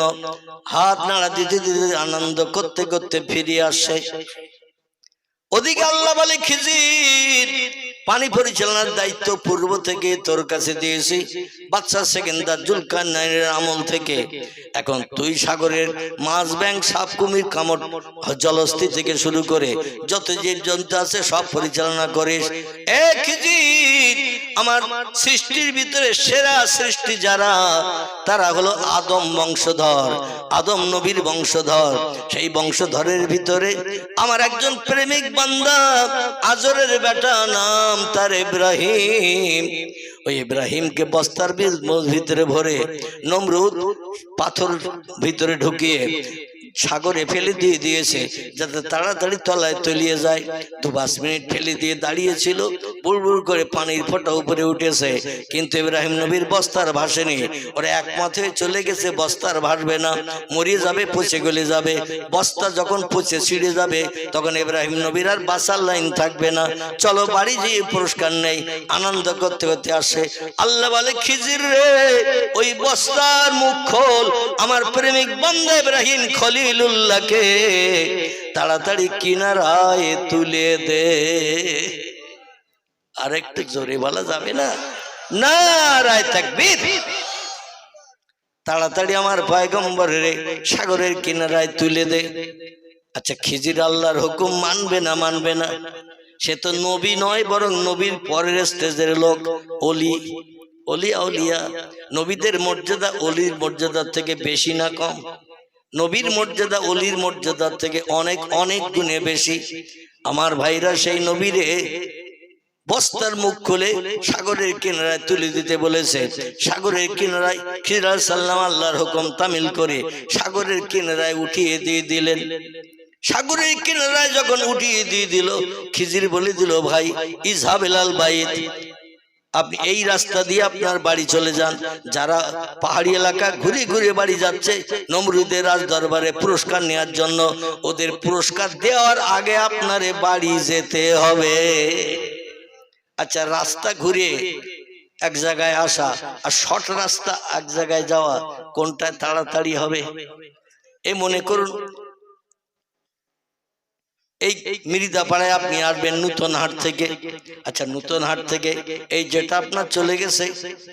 হাত নাড়া দিতে দিতে আনন্দ করতে করতে ফিরে আসে। ওদিকে আল্লাহ বলে খিজির, পানি পরিচালনার দায়িত্ব পূর্ব থেকে তোর কাছে দিয়েছি, বাচ্চা সেকেন্দার জুলকারনাইনের আমল থেকে। এখন তুই সাগরের মাছ, ব্যাঙ, সাপ, কুমির, কামড়, জলস্থি থেকে শুরু করে যত জীব জন্তু আছে সব পরিচালনা করিস। এ খিজির, আমার সৃষ্টির ভিতরে সেরা সৃষ্টি যারা, তারা হলো আদম বংশধর, আদম নবীর বংশধর। সেই বংশধরের ভিতরে আমার একজন প্রেমিক বান্দা, আজরের বেটা, নাম তার ইব্রাহিম। ওই ইব্রাহিমকে বস্তার ভিতরে ভরে নমরুদ পাথর ভিতরে ঢুকিয়ে সাগরে ফেলে দিয়ে দিয়েছে, যাতে তাড়াতাড়ি তলায় তলিয়ে যায়। 2-5 মিনিট ফেলে দিয়ে দাঁড়িয়েছিল, বুড়বুড় করে পানির ফোঁটা উপরে উঠেছে, কিন্তু ইব্রাহিম নবীর বস্তার ভাসেনি। ওরা একমত হয়ে চলে গেছে বস্তার ভাসবে না, মরিয়ে যাবে, পচে গলে যাবে। বস্তা যখন পচে ছিঁড়ে যাবে তখন ইব্রাহিম নবীর আর বাঁচার লাইন থাকবে না। চলো বাড়ি যেয়ে পুরস্কার নেই। আনন্দ করতে করতে আসে। আল্লাহ বলে খিজির রে, ওই বস্তার মুখ খোল, আমার প্রেমিক বান্দা ইব্রাহিম খলিলুল্লাহকে তাড়াতাড়ি কিনারায় তুলে দে। আরেকটু জোরে বলা যাবে না? নারায়ে তাকবীর। তাড়াতাড়ি আমার পয়গম্বরের সাগরের কিনারায় তুলে দে। আচ্ছা, খিজির আল্লাহর হুকুম মানবে না? মানবে না। সে তো নবী নয়, বরং নবীর পরের স্টেজের লোক, ওলি, ওলিয়া উলিয়া। নবীদের মর্যাদা অলির মর্যাদার থেকে বেশি না কম? নবীর মর্যাদা অলির মর্যাদার থেকে অনেক অনেক গুণে বেশি। আমার ভাইরা, সেই নবীরে বস্তার মুখ খুলে সাগরের কিনারায় তুলে দিতে বলেছে। সাগরের কিনারায় খিজির আলাইহিস সালাম আল্লাহর হুকুম তামিল করে সাগরের কিনারায় উঠিয়ে দিয়ে দিলেন। সাগরের কিনারায় যখন উঠিয়ে দিয়ে দিল, খিজির বলে দিল, ভাই ইযহাব ইলাল বাইত, আপনি এই রাস্তা দিয়ে আপনার বাড়ি চলে যান। যারা পাহাড়ি এলাকা ঘুরে ঘুরে বাড়ি যাচ্ছে নমরুদের রাজ দরবারে পুরস্কার নেওয়ার জন্য, ওদের পুরস্কার দেওয়ার আগে আপনারে বাড়ি যেতে হবে। আচ্ছা, রাস্তা ঘুরে এক জায়গায় আসা আর শর্ট রাস্তা এক জায়গায় যাওয়া, কোনটা তাড়াতাড়ি হবে? এই মনে করুন, এই মিরিদাপাড়ায় আপনি আসবেন নূতন হাট থেকে। আচ্ছা, নূতন হাট থেকে এই যেটা আপনার চলে গেছে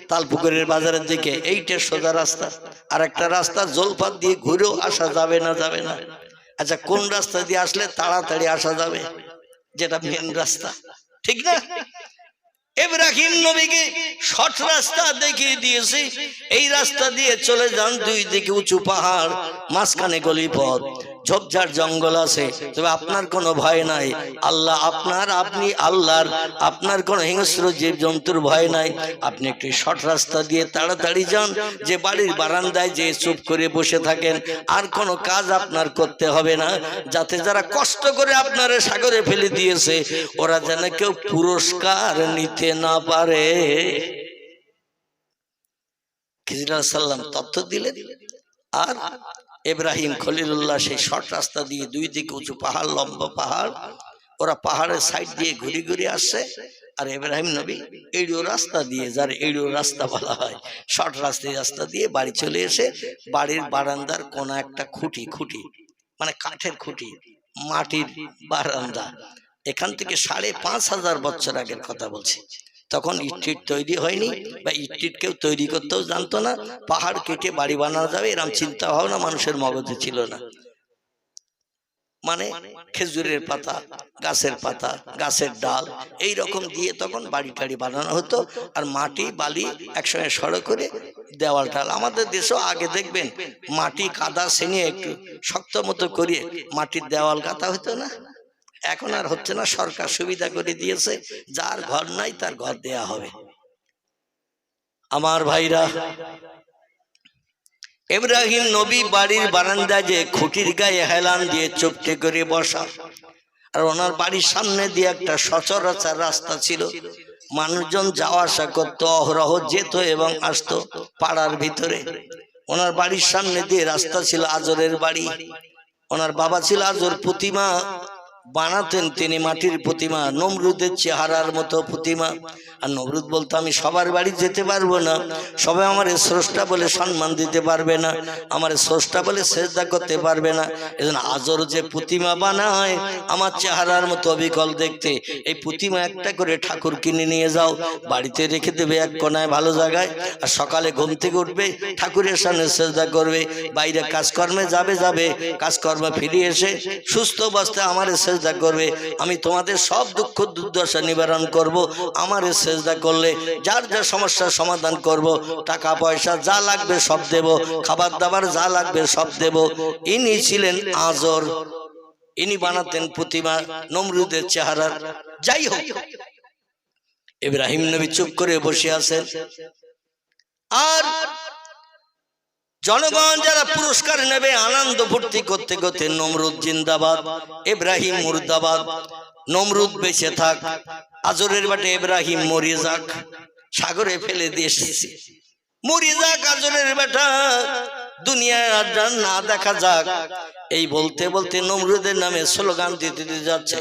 তালপুকুরের বাজারের দিকে, এইটা সোজা রাস্তা। আর একটা রাস্তা জলপাত দিয়ে ঘুরেও আসা যাবে না? যাবে না। আচ্ছা, কোন রাস্তা দিয়ে আসলে তাড়াতাড়ি আসা যাবে? যেটা মেন রাস্তা, ঠিক না? ইব্রাহিম নবীকে শর্ট রাস্তা দেখিয়ে দিয়েছে। এই রাস্তা দিয়ে চলে যান, দুই দিকে উঁচু পাহাড়, মাঝখানে গলি পথ, ঝোপঝাড় জঙ্গল আছে, তবে আপনার কোনো ভয় নাই। আল্লাহ আপনার, আপনি আল্লাহর, আপনার কোনো হিংস্র জীব জন্তুর ভয় নাই। আপনি একটি শর্ট রাস্তা দিয়ে তাড়াতাড়ি যান, যে বাড়ির বারান্দায় যে চুপ করে বসে থাকেন, আর কোনো কাজ আপনার করতে হবে না, যাতে যারা কষ্ট করে আপনারা সাগরে ফেলে দিয়েছে ওরা যেন কেউ পুরস্কার নিতে না পারে। খিজির আলাইহিস সালাম তথ্য দিলেন। আর ইব্রাহিম খলিলুল্লাহ সেই শর্ট রাস্তা দিয়ে, দুই দিকে উঁচু পাহাড়, লম্বা পাহাড়, ওরা পাহাড়ের সাইড দিয়ে ঘুরে ঘুরে আসছে। আর ইব্রাহিম নবী এইড়ো রাস্তা দিয়ে, যার এইড়ো রাস্তা বলা হয়, শর্ট রাস্তা দিয়ে বাড়ি চলে এসে বাড়ির বারান্দার কোন একটা খুঁটি, মানে কাঠের খুঁটি, মাটির বারান্দা, এখান থেকে 5,500 বছর আগের কথা বলছি। তখন ইট তৈরি হয়নি, বা ইট কেউ তৈরি করতেও জানতো না। পাহাড় কেটে বাড়ি বানানো যাবে এরকম চিন্তা ভাবনা মানুষের মগজে ছিল না। মানে খেজুরের পাতা, গাছের পাতা, গাছের ডাল এই রকম দিয়ে তখন বাড়ি টাড়ি বানানো হতো। আর মাটি বালি একসঙ্গে সড়ো করে দেওয়াল টাল। আমাদের দেশেও আগে দেখবেন মাটি কাদা সেনিয়ে একটু শক্ত মতো করিয়ে মাটির দেওয়াল গাঁথা হতো না? এখন আর হচ্ছে না, সরকার সুবিধা করে দিয়েছে, যার ঘর নাই তার ঘর দেয়া হবে। আমার ভাইরা, ইব্রাহিম নবী বাড়ির বারান্দায় যে খুঁটির গায়ে হেলান দিয়ে চুপটে করে বসা, আর ওনার বাড়ির সামনে দিয়ে একটা সচরাচর রাস্তা ছিল, মানুষজন যাওয়া আসা করতো, অহরহ যেত এবং আসতো পাড়ার ভিতরে। ওনার বাড়ির সামনে দিয়ে রাস্তা ছিল আজরের বাড়ি। ওনার বাবা ছিল আজর প্রতিমা বানাতেন, তিনি মাটির প্রতিমা, নমরুদের চেহারার মতো প্রতিমা। আর নমরুদ বলতো আমি সবার বাড়ি যেতে পারবো না, সবাই আমার স্রষ্টা বলে সম্মান দিতে পারবে না, আমার স্রষ্টা বলে সেজদা করতে পারবে না। এজন্য আজর যে প্রতিমা বানায় আমার চেহারার মতো অবিকল দেখতে, এই প্রতিমা একটা করে ঠাকুর কিনে নিয়ে যাও, বাড়িতে রেখে দেবে এক কোনায় ভালো জায়গায়। আর সকালে ঘুম থেকে উঠবে, ঠাকুরের সামনে সেজদা করবে, বাইরে কাজকর্মে যাবে, কাজকর্মে ফিরে এসে সুস্থ অবস্থায় আমার সেজদা করবে। আমি তোমাদের সব দুঃখ দুর্দশা নিবারণ করব, আমার সেজদা করলে যার যা সমস্যার সমাধান করব, টাকা পয়সা যা লাগবে সব দেব, খাবার দাবার যা লাগবে সব দেব। ইনি ছিলেন আজর, ইনি বানাতেন প্রতিমা নমরুদের চেহারার। যাই হোক, ইব্রাহিম নবী চুপ করে বসে আছেন। আর জনগণ যারা পুরস্কার নেবে আনন্দ ফুর্তি করতে করতে নমরুদ জিন্দাবাদ, ইব্রাহিম মুর্দাবাদ, নমরুদ বেঁচে থাক, আজরের বাটে ইব্রাহিম মরে যাক, সাগরে ফেলে দিয়ে এসেছি, মরে যাক আজরের বেটা, দুনিয়া আর না দেখা যাক। এই বলতে বলতে নমরুদের নামে স্লোগান দিতে দিতে যাচ্ছে।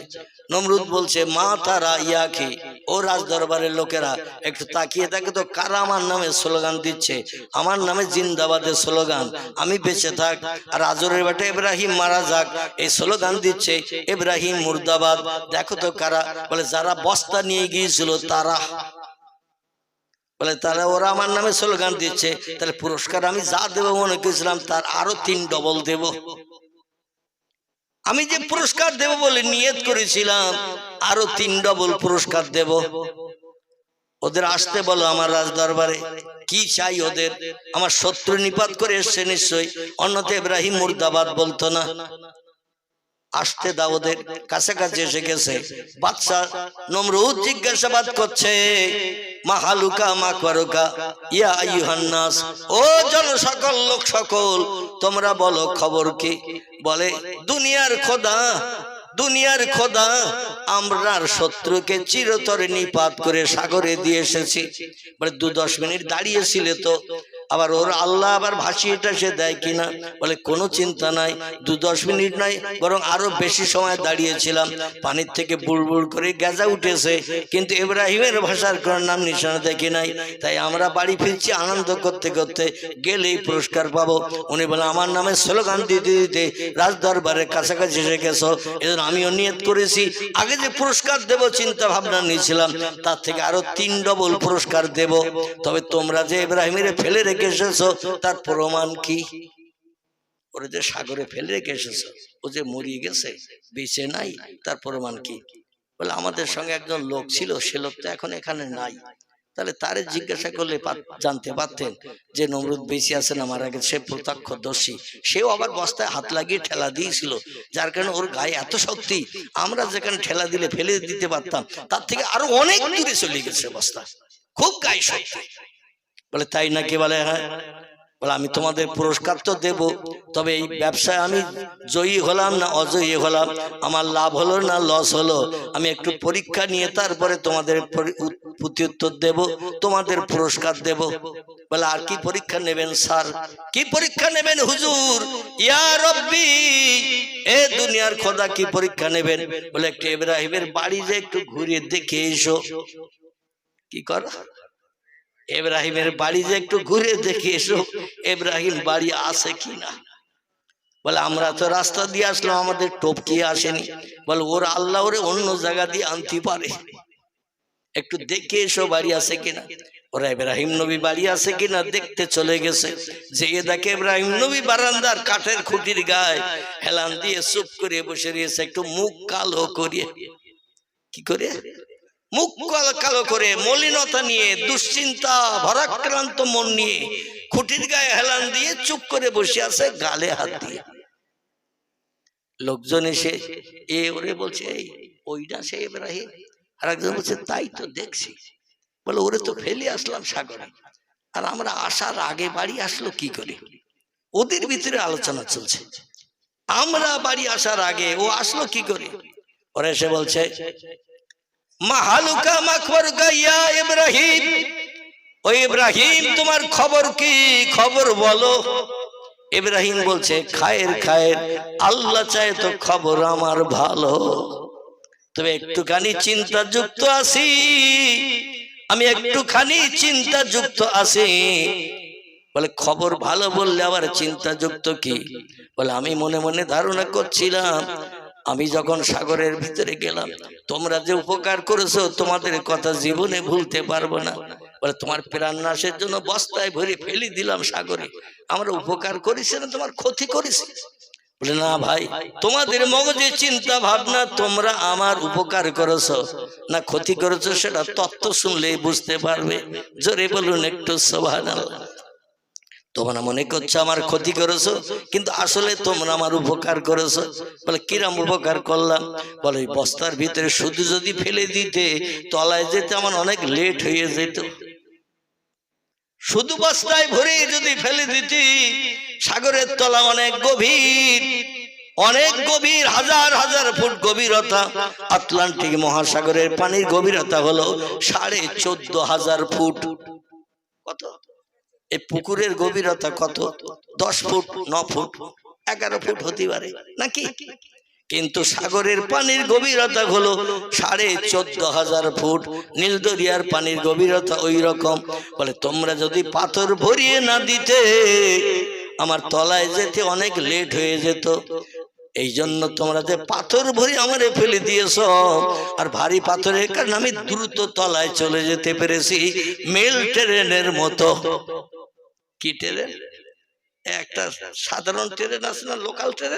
নমরুদ বলছে মা তারা ইয়াকি, ও রাজ দরবারের লোকেরা একটু তাকিয়ে থাকে তো, কারা আমার নামে স্লোগান দিচ্ছে, আমার নামে জিন্দাবাদের স্লোগান, আমি বেঁচে থাক আর আজরের বেটা ইব্রাহিম মারা যাক, এই স্লোগান দিচ্ছে ইব্রাহিম মুর্দাবাদ। দেখো তো কারা, বলে যারা বস্তা নিয়ে গিয়েছিল তারা, বলে তারা, ওরা আমার নামে স্লোগান দিচ্ছে, তাহলে পুরস্কার আমি যা দেবো মনে করেছিলাম তার আরো 3 ডবল দেব। আমি যে পুরস্কার দেব বলে নিয়ত করেছিলাম আরো 3 ডবল পুরস্কার দেব। ওদের আসতে বলো আমার রাজ দরবারে, কি চাই ওদের, আমার শত্রু নিপাত করে এসছে নিশ্চয়ই, অন্যতে ইব্রাহিম মুর্দাবাদ বলতো না। আসতে দাও ওদের। কাছাকাছি এসে গেছে। বাদশা নমরুদ জিজ্ঞাসাবাদ করছে, মা হালুকা মা করুকা ইয়া আইয়ুহান নাস, ও জন সকল লোক সকল, তোমরা বলো খবর কি? বলে দুনিয়ার খোদা, দুনিয়ার খোদা, আমরার শত্রুকে চিরতরে নিপাত করে সাগরে দিয়ে এসেছি। বলে 2-10 মিনিট দাঁড়িয়েছিলে তো, আবার ওর আল্লাহ আবার ভাসিয়েটা সে দেয় কিনা? বলে কোনো চিন্তা নাই, 2-10 মিনিট নয় বরং আরো বেশি সময় দাঁড়িয়েছিলাম, পানির থেকে বুড়বুড় করে গেজা উঠেছে, কিন্তু ইব্রাহিমের ভাষার কোনো নাম নিশানা দেখি নাই, তাই আমরা বাড়ি ফিরছি আনন্দ করতে করতে, গেলেই পুরস্কার পাবো। উনি বলে আমার নামে স্লোগান দিতে দিতে রাজ দরবারের কাছাকাছি এসে গেছো, এজন্য আমিও নিয়ত করেছি আগে যে পুরস্কার দেব চিন্তা ভাবনা নিয়েছিলাম তার থেকে আরো 3 ডবল পুরস্কার দেব। তবে তোমরা যে ইব্রাহিমের ফেলে রেখে এসেছো তার প্রমাণ কি? ওরে যে সাগরে ফেলে রেখে এসেছো, ও যে মরিয়ে গেছে, বেঁচে নাই, তার প্রমাণ কি? বলে আমাদের সঙ্গে একজন লোক ছিল, সে লোক তো এখন এখানে নাই। তাহলে তারে জিজ্ঞাসা করলে জানতে পারতেন যে নমরুদ বেঁচে আছে না মারা গেছে, সে প্রত্যক্ষদর্শী। সেও আবার বস্তায় হাত লাগিয়ে ঠেলা দিয়েছিল, যার কারণে ওর গায়ে এত শক্তি, আমরা যেখানে ঠেলা দিলে ফেলে দিতে পারতাম তার থেকে আরো অনেক দূরে চলে গেছে বস্তা, খুব গায়ে শক্তি। বলে তাই নাকি? বলে হ্যাঁ। বলে আমি তোমাদের পুরস্কার তো দেব, তবে এই ব্যবসায় আমি জয়ী হলাম না অজয়ী হলাম, আমার লাভ হলো না লস হলো, আমি একটু পরীক্ষা নিয়ে তারপরে তোমাদের প্রত্যুত্তর দেব, তোমাদের পুরস্কার দেব। বলে আর কি পরীক্ষা নেবেন স্যার? কি পরীক্ষা নেবেন হুজুর? ইয়া রব্বি, এ দুনিয়ার খোদা কি পরীক্ষা নেবেন? বলে একটু ইব্রাহিমের বাড়ি যে একটু ঘুরে দেখে এসো। কি কর? ইব্রাহিমের বাড়ি যে একটু ঘুরে দেখে এসো, ইব্রাহিম বাড়ি আছে কিনা। বলে আমরা তো রাস্তা দিয়ে আসলাম, আমাদের টপকি আসেনি। বলে ওর আল্লাহ ওরে অন্য জায়গা দিয়ে আনতে পারে, একটু দেখে এসো বাড়ি আছে কিনা। ওরা ইব্রাহিম নবী বাড়ি আছে কিনা দেখতে চলে গেছে। যে দেখে ইব্রাহিম নবী বারান্দার কাঠের খুঁটির গায়ে হেলান দিয়ে চুপ করে বসে রয়েছে, একটু মুখ কালো করিয়ে। কি করে? মুখ কালো করে, মলিনতা নিয়ে, দুশ্চিন্তা ভারাক্রান্ত মন নিয়ে খুঁটির গায়ে হেলান দিয়ে চুপ করে বসে আছে, গালে হাত দিয়ে। লোকজন এসে ওরে বলছে, এই ওইটা সে ইব্রাহিম। আর একজন বলছে, তাই তো দেখছি। বলে, ওরে তো ফেলে আসলাম সাগরে, আর আমরা আসার আগে বাড়ি আসলো কি করে? ওদের ভিতরে আলোচনা চলছে, আমরা বাড়ি আসার আগে ও আসলো কি করে? ওরা এসে বলছে, মাহালুকা মাখবরুকা ইয়া ইব্রাহিম, ও ইব্রাহিম তোমার খবর কি? খবর বলো। ইব্রাহিম বলছে, খায়ের খায়ের, আল্লাহ চায় তো খবর আমার ভালো, তবে একটুখানি চিন্তাযুক্ত আছি, আমি একটুখানি চিন্তাযুক্ত আছি। বলে, খবর ভালো বললে আবার চিন্তাযুক্ত কি? বলে, আমি মনে মনে ধারণা করছিলাম, আমি যখন সাগরের ভিতরে গেলাম, তোমরা যে উপকার করেছো, তোমাদের কথা জীবনে ভুলতে পারবো না। বলে, তোমার প্রাণ নাশের জন্য বস্তায় ভরে ফেলে দিলাম সাগরে, আমরা উপকার করেছি না তোমার ক্ষতি করেছি? বলে, না ভাই, তোমাদের মগজে চিন্তা ভাবনা, তোমরা আমার উপকার করেছো না ক্ষতি করেছো সেটা তত্ত্ব শুনলেই বুঝতে পারবে। জোরে বলুন একটু সুবহানাল্লাহ। তোমরা মনে করছো আমার ক্ষতি করেছো, কিন্তু আসলে তোমরা আমার উপকার করেছো। বলে, কিরম উপকার করলাম? বলে, ওই বস্তার ভিতরে শুধু যদি ফেলে দিতে, তলায় যেতে আমার অনেক লেট হয়ে যেত। শুধু বস্তায় ভরে যদি ফেলে দিতি, সাগরের তলা অনেক গভীর, অনেক গভীর, হাজার হাজার ফুট গভীরতা। আটলান্টিক মহাসাগরের পানির গভীরতা হলো 14,500 ফুট। কত? এই পুকুরের গভীরতা কত? 10 ফুট, 9 ফুট, 11 ফুট হতে পারে নাকি? কিন্তু সাগরের পানির গভীরতা হলো 14,500 ফুট। নীল দরিয়ার পানির গভীরতা ওই রকম। বলে, তোমরা যদি পাথর ভরিয়ে না দিতে, আমার তলায় যেতে অনেক লেট হয়ে যেত। এই জন্য তোমরা যে পাথর ভরি আমারে ফেলে দিয়েছ, আর ভারী পাথরের কারণে আমি দ্রুত তলায় চলে যেতে পেরেছি, মেল ট্রেনের মতো। কি ট্রেন? একটা সাধারণ ট্রেন আছে না, লোকাল ট্রেন,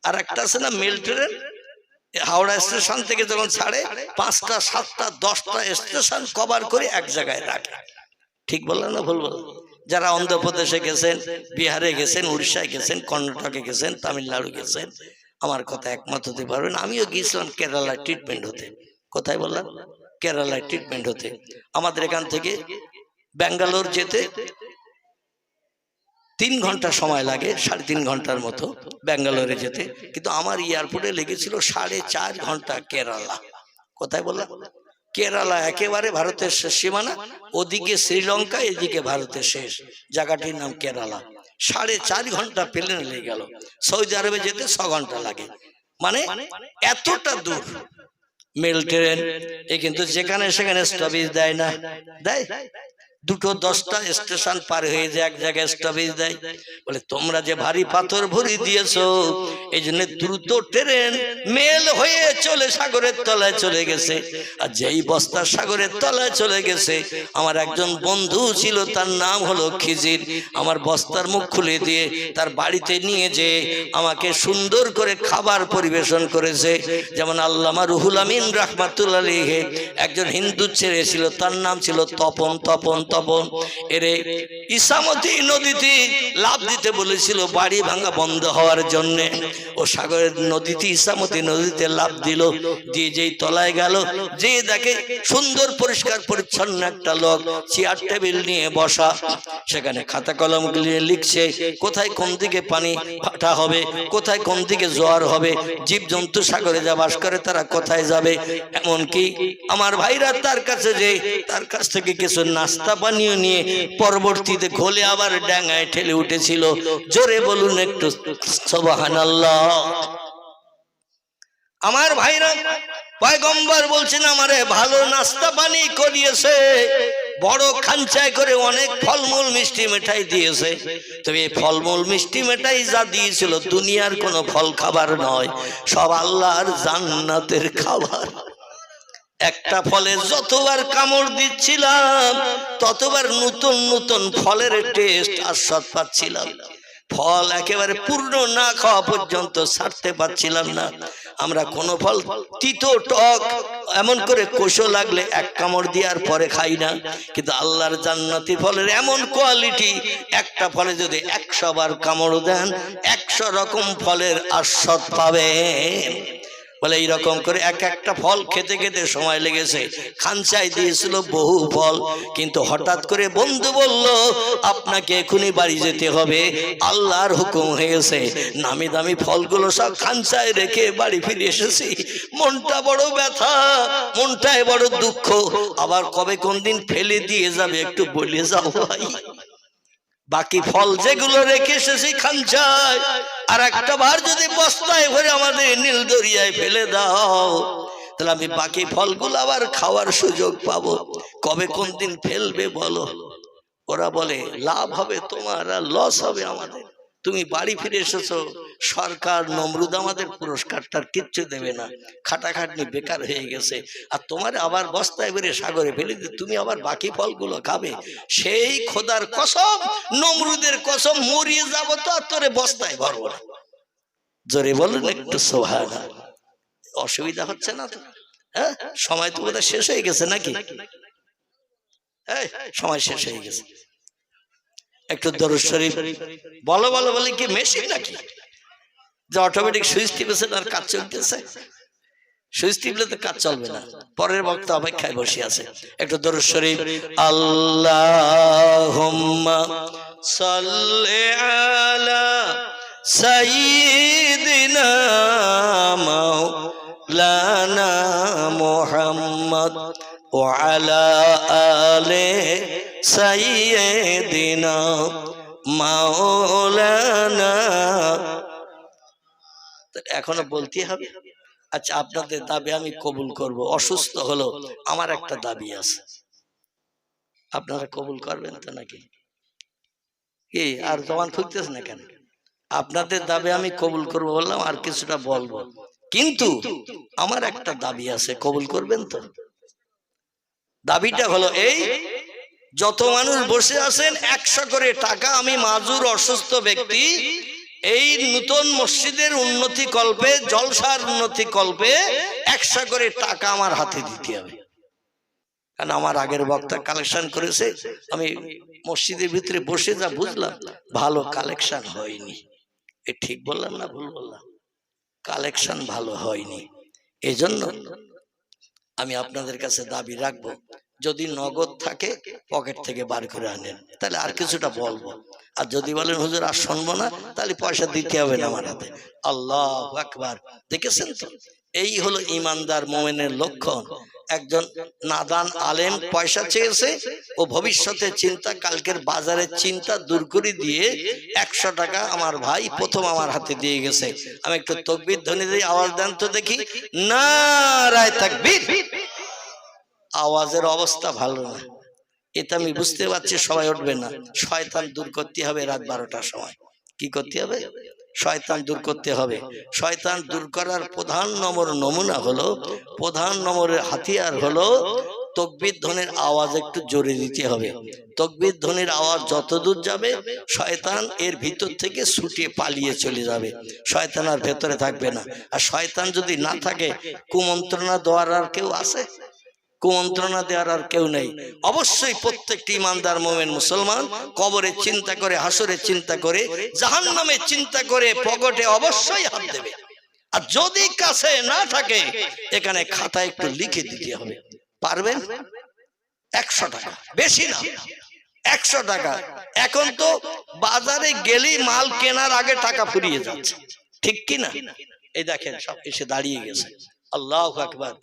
আর একটা আছে না মেল ট্রেন। হাওড়া স্টেশন থেকে যখন ছাড়ে, 5টা 7টা 10টা স্টেশন কভার করে এক জায়গায় রাখে। ঠিক বললাম না ভুল বললাম? যারা অন্ধ্রপ্রদেশে গেছেন, বিহারে গেছেন, উড়িষ্যায় গেছেন, কর্ণাটকে গেছেন, তামিলনাড়ু গেছেন, আমার কথা একমত হতে পারবেন। আমিও গিয়েছিলাম কেরালায় ট্রিটমেন্ট হতে। কোথায় বললাম? কেরালায় ট্রিটমেন্ট হতে। আমাদের এখান থেকে ব্যাঙ্গালোর যেতে 3 ঘন্টা সময় লাগে, 3.5 ঘন্টার মতো ব্যাঙ্গালোরে যেতে। কিন্তু আমার এয়ারপোর্টে লেগেছিল 4.5 ঘন্টা কেরালা। কোথায় বললাম? কেরালা একেবারে ভারতের সীমানা, ওদিকে শ্রীলঙ্কা, এদিকে ভারতের শেষ। জায়গাটির নাম কেরালা। 4.5 ঘন্টা প্লেনে লেগে গেল। সৌদি আরবে যেতে 6 ঘন্টা লাগে। মানে এতটা দূর মেল ট্রেন। কিন্তু যেখানে সেখানে স্টপেজ দেয় না, দেয়? 2-10টা স্টেশন পার হয়ে যে এক জায়গায় স্টপেজ দেয়। বলে, তোমরা যে ভারী পাথর ভরি দিয়েছো, এই জন্য দ্রুত ট্রেন মেল হয়ে চলে সাগরের তলায় চলে গেছে। আর যেই বস্তা সাগরের তলায় চলে গেছে, আমার একজন বন্ধু ছিল, তার নাম হলো খিজির। আমার বস্তার মুখ খুলে দিয়ে তার বাড়িতে নিয়ে যে আমাকে সুন্দর করে খাবার পরিবেশন করেছে। যেমন আল্লামা রুহুল আমিন রাহমাতুল্লাহ আলাইহি একজন হিন্দু ছেলে ছিল, তার নাম ছিল তপন। তপন এরে ইসামতি নদীতে লাভ দিতে বলেছিল বাড়ি ভাঙা বন্ধ হওয়ার জন্য। ও সাগরের নদীতে, ইসামতি নদীতে লাভ দিল, দিয়ে যেই তলায় গেল, যে দেখে সুন্দর পরিষ্কার পরিচ্ছন্ন একটা লোক চেয়ার টেবিল নিয়ে বসা, সেখানে খাতা কলম নিয়ে লিখছে কোথায় কোন দিকে পানি ভাটা হবে, কোথায় কোন দিকে জোয়ার হবে, জীবজন্তু সাগরে যা বাস করে তারা কোথায় যাবে। এমনকি আমার ভাইরা তার কাছে যে তার কাছ থেকে কিছু নাস্তা পানীয় নিয়ে পরবর্তীতে ঘোলে আবার ডাঙায় ঠেলে উঠেছিল। জোরে বলুন একটু সুবহানাল্লাহ। আমার ভাইরা, পয়গম্বর বলছেন আমারে ভালো নাস্তা পানি করিয়েছে, বড় খাঞ্চায় করে অনেক ফলমূল মিষ্টি মিঠাই দিয়েছে। তবে এই ফলমূল মিষ্টি মিঠাই যা দিয়েছিল দুনিয়ার কোনো ফল খাবার নয়, সব আল্লাহর জান্নাতের খাবার। একটা ফলে যতবার কামড় দিচ্ছিলাম ততবার নতুন নতুন ফলের টেস্ট আর স্বাদ পাচ্ছিলাম। ফল একেবারে পূর্ণ না খাওয়া পর্যন্ত ছাড়তে পারছিলাম না। আমরা কোনো ফল তিতো টক এমন করে কোষো লাগলে এক কামড় দেওয়ার পরে খাই না, কিন্তু আল্লাহর জান্নাতি ফলের এমন কোয়ালিটি, একটা ফলে যদি 100 বার কামড় দেন 100 রকম ফলের আস্বাদ পাবেন। বলে এইরকম করে এক একটা ফল খেতে খেতে সময় লেগেছে। খানসাই দিয়েছিল বহু ফল, কিন্তু হঠাৎ করে বন্ধু বলল আপনাকে এখনই বাড়ি যেতে হবে, আল্লাহর হুকুম হয়ে গেছে। নামি দামি ফলগুলো সব খানসায় রেখে বাড়ি ফিরে এসেছি। মনটা বড় ব্যথা, মনটায় বড় দুঃখ। আবার কবে কোন দিন ফেলে দিয়ে যাবে একটু বলে যাও ভাই। বাকি ফল যেগুলো রেখে এসেছি খানসায়, আর একটা বার যদি বস্তায় ভরে আমাদের নীল দরিয়ায় ফেলে দাও, তাহলে আমি বাকি ফলগুলো আবার খাওয়ার সুযোগ পাবো। কবে কোন দিন ফেলবে বলো? ওরা বলে লাভ হবে তোমার আর লস হবে আমাদের। তুমি বাড়ি ফিরে এসেছো, সরকার নমরুদ আমাদের পুরস্কারটার কিচ্ছু দেবে না, খাটাখাটনি বেকার হয়ে গেছে, আর তোমার আবার বস্তায় বেরে সাগরে ফেলে দিয়ে তুমি আবার বাকি ফলগুলো খাবে। সেই খোদার কসম, নমরুদের কসম, মরিয়ে যাবো তো আর তোরে বস্তায় ভরবো না। জোরে বলুন একটু সুবহানাল্লাহ। অসুবিধা হচ্ছে না তো? হ্যাঁ, সময় তো বোধহয় শেষ হয়ে গেছে নাকি? সময় শেষ হয়ে গেছে। একটু দরুদ শরীফ বলো বলো বলে কি মেশিন নাকি যে অটোমেটিক সুইচ টিপেছেন আর কাজ চলতেছে? সুইচ টিপলে তো কাজ চলবে না। পরের বক্তা অপেক্ষায় বসে আছে। একটু দরুদ শরীফ। আল্লাহুম্মা সাল্লি আলা সাইয়্যিদিনা মাওলানা মুহাম্মদ ওয়া আলা আলি সাইয়্যিদিনা মাওলানা। এখনো বলতে হবে? আচ্ছা, আপনাদের দাবি আমি কবুল করব। অসুস্থ হলো আমার একটা দাবি আছে, আপনারা কবুল করবেন তো নাকি? কি আর জবান খুঁজতেছে না কেন? আপনাদের দাবি আমি কবুল করব বললাম, আর কিছুটা বলবো, কিন্তু আমার একটা দাবি আছে, কবুল করবেন তো? দাবিটা হলো এই, যত মানুষ বসে আছেন 100 করে টাকা আমি মাজুর অসুস্থ ব্যক্তি এই নতুন মসজিদের উন্নতি কল্পে, জলসার উন্নতি কল্পে 100 করে টাকা আমার হাতে দিতে হবে। কারণ আমার আগের বক্তা কালেকশন করেছে, আমি মসজিদের ভিতরে বসে যা বুঝলাম ভালো কালেকশন হয়নি। এ ঠিক বললাম না ভুল বললাম? কালেকশন ভালো হয়নি। এই জন্য আমি আপনাদের কাছে দাবি রাখবো, যদি নগদ থাকে পকেট থেকে বার করে আনেন, তাহলে আর কিছুটা বলবো। আর যদি বলেন হুজুর আর শুনবো না, তাহলে পয়সা দিতে হবে না আমার হাতে। আল্লাহু আকবার। দেখেছেন তো, এই হলো ইমানদার মুমিনের লক্ষণ। একজন নাদান আলেম পয়সা চেয়েছে, ও ভবিষ্যতের চিন্তা, কালকের বাজারের চিন্তা দূর করে দিয়ে 100 টাকা আমার ভাই প্রথম আমার হাতে দিয়ে গেছে। আমি একটু তাকবীর ধ্বনি দিয়ে আওয়াজ দেন তো দেখি, নারায়ে তাকবীর। আওয়াজের অবস্থা ভালো না, এটা আমি বুঝতে পারছি। সবাই উঠবে না, শয়তান দূর করতে হবে রাত 12টার সময়। কি করতে হবে? শয়তান দূর করতে হবে। শয়তান দূর করার প্রধান নমুনা হলো, প্রধান নম্বরের হাতিয়ার হলো তাকবীর ধ্বনির আওয়াজ একটু জোরে দিতে হবে। তাকবীর ধ্বনির আওয়াজ যত দূর যাবে শয়তান এর ভিতর থেকে ছুটে পালিয়ে চলে যাবে, শয়তান আর ভেতরে থাকবে না। আর শয়তান যদি না থাকে, কুমন্ত্রণা দেওয়ার আর কেউ আছে? কুমন্ত্রণা দেওয়ার আর কেউ নেই। অবশ্যই প্রত্যেকটি ইমানদার মুমিন মুসলমান কবরের চিন্তা করে, হাসরের চিন্তা করে, জাহান্নামের চিন্তা করে পকেটে অবশ্যই হাত দেবে। আর যদি কাছে না থাকে, এখানে খাতায় একটু লিখে দিতে হবে। পারবেন? 100 টাকা, বেশি না, 100 টাকা। এখন তো বাজারে গেলেই মাল কেনার আগে টাকা ফুরিয়ে যাচ্ছে, ঠিক কি না? এই দেখেন সব এসে দাঁড়িয়ে গেছে। আল্লাহু আকবার।